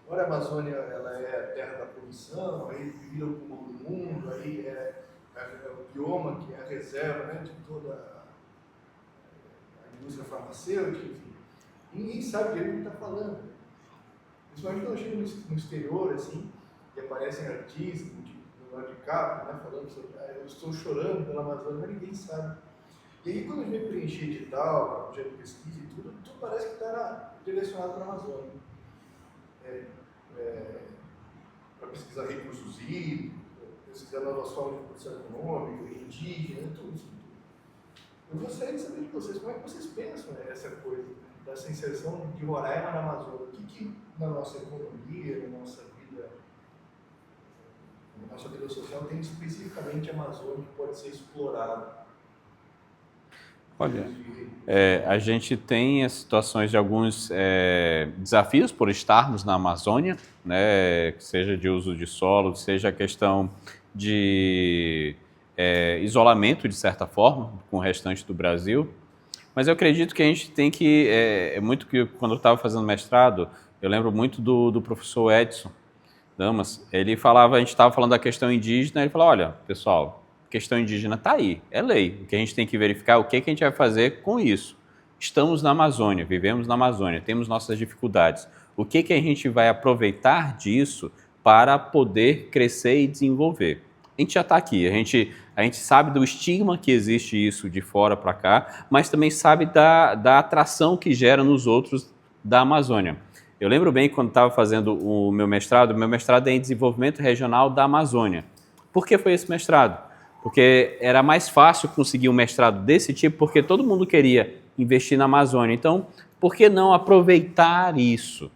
Agora a Amazônia ela é a terra da poluição, aí vira o pulmão do mundo, aí é o bioma que é a reserva, né, de toda a indústria farmacêutica, enfim. Ninguém sabe direito o que está falando. Principalmente quando chega no exterior, assim, e aparecem artistas, Leonardo DiCaprio, né, falando sobre, eu estou chorando pela Amazônia, mas ninguém sabe. E aí, quando a gente vem preencher edital, projeto de pesquisa e tudo parece que está direcionado para a Amazônia. Para pesquisar recursos hídricos, pesquisar novas formas de produção econômica, indígena, tudo isso. Eu gostaria de saber de vocês, como é que vocês pensam essa coisa, dessa inserção de Roraima na Amazônia? O que na nossa economia, na nossa vida social tem especificamente a Amazônia que pode ser explorado? Olha, a gente tem as situações de alguns desafios por estarmos na Amazônia, né, seja de uso de solo, seja a questão de isolamento, de certa forma, com o restante do Brasil. Mas eu acredito que a gente tem que, muito que quando eu estava fazendo mestrado, eu lembro muito do professor Edson Damas, ele falava, a gente estava falando da questão indígena, ele falou, olha, pessoal, questão indígena está aí, é lei. O que a gente tem que verificar é o que a gente vai fazer com isso. Estamos na Amazônia, vivemos na Amazônia, temos nossas dificuldades. O que a gente vai aproveitar disso para poder crescer e desenvolver? A gente já está aqui, a gente sabe do estigma que existe isso de fora para cá, mas também sabe da atração que gera nos outros da Amazônia. Eu lembro bem quando estava fazendo o meu mestrado é em desenvolvimento regional da Amazônia. Por que foi esse mestrado? Porque era mais fácil conseguir um mestrado desse tipo, porque todo mundo queria investir na Amazônia. Então, por que não aproveitar isso?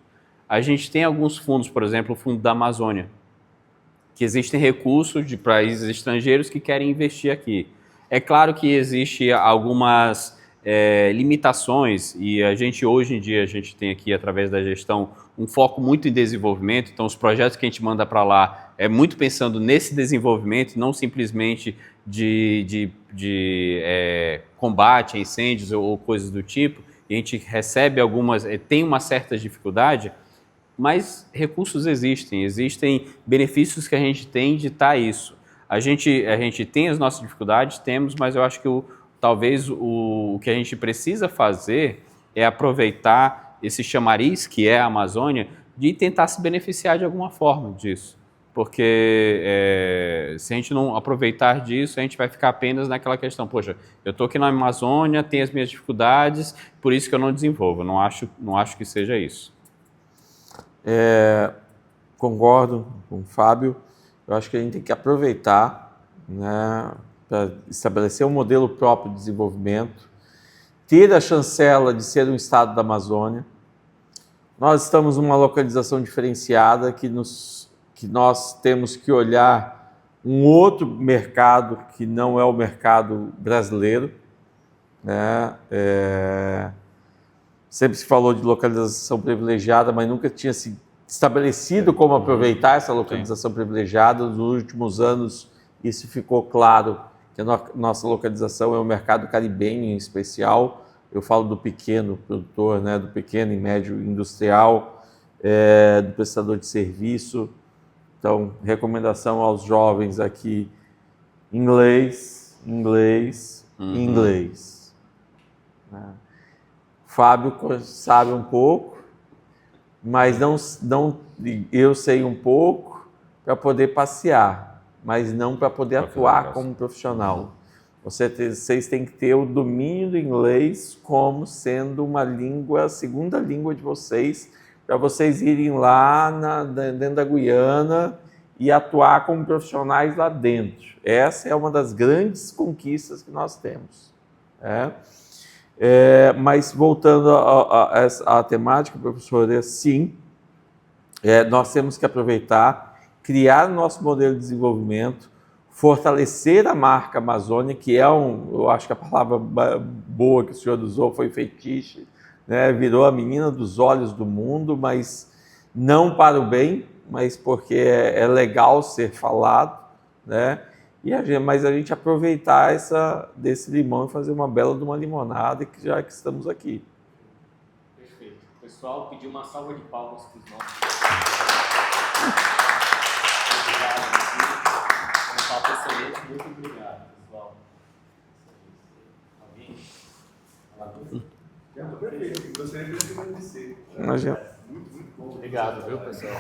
A gente tem alguns fundos, por exemplo, o Fundo da Amazônia, que existem recursos de países estrangeiros que querem investir aqui. É claro que existe algumas limitações e hoje em dia a gente tem aqui, através da gestão, um foco muito em desenvolvimento. Então, os projetos que a gente manda para lá é muito pensando nesse desenvolvimento, não simplesmente de combate a incêndios ou coisas do tipo. E a gente recebe tem uma certa dificuldade, mas recursos existem benefícios que a gente tem de estar isso. A gente tem as nossas dificuldades, mas eu acho que talvez o que a gente precisa fazer é aproveitar esse chamariz que é a Amazônia de tentar se beneficiar de alguma forma disso. Porque se a gente não aproveitar disso, a gente vai ficar apenas naquela questão, poxa, eu estou aqui na Amazônia, tenho as minhas dificuldades, por isso que eu não desenvolvo. Eu não acho que seja isso. Concordo com o Fábio. Eu acho que a gente tem que aproveitar, né, para estabelecer um modelo próprio de desenvolvimento, ter a chancela de ser um estado da Amazônia. Nós estamos numa localização diferenciada que nós temos que olhar um outro mercado que não é o mercado brasileiro, né? Sempre se falou de localização privilegiada, mas nunca tinha se estabelecido como aproveitar essa localização privilegiada. Nos últimos anos isso ficou claro, que a nossa localização é o mercado caribenho em especial. Eu falo do pequeno produtor, né, do pequeno e médio industrial, do prestador de serviço. Então, recomendação aos jovens aqui, inglês. Fábio sabe um pouco, mas não eu sei um pouco para poder passear, mas não para poder atuar como profissional. Vocês têm que ter o domínio do inglês como sendo uma língua, a segunda língua de vocês, para vocês irem lá dentro da Guiana e atuar como profissionais lá dentro. Essa é uma das grandes conquistas que nós temos. Mas voltando à temática, professor, sim, nós temos que aproveitar, criar nosso modelo de desenvolvimento, fortalecer a marca Amazônia, que eu acho que a palavra boa que o senhor usou foi fetiche, né? Virou a menina dos olhos do mundo, mas não para o bem, mas porque é legal ser falado, né? Mas a gente aproveitar desse limão e fazer uma bela de uma limonada, já que estamos aqui. Perfeito. O pessoal pediu uma salva de palmas para os nossos. Obrigado. Um papo excelente. Muito obrigado, pessoal. Alguém? Perfeito. Gostaria de agradecer. Imagina. Muito bom. Obrigado, viu, pessoal?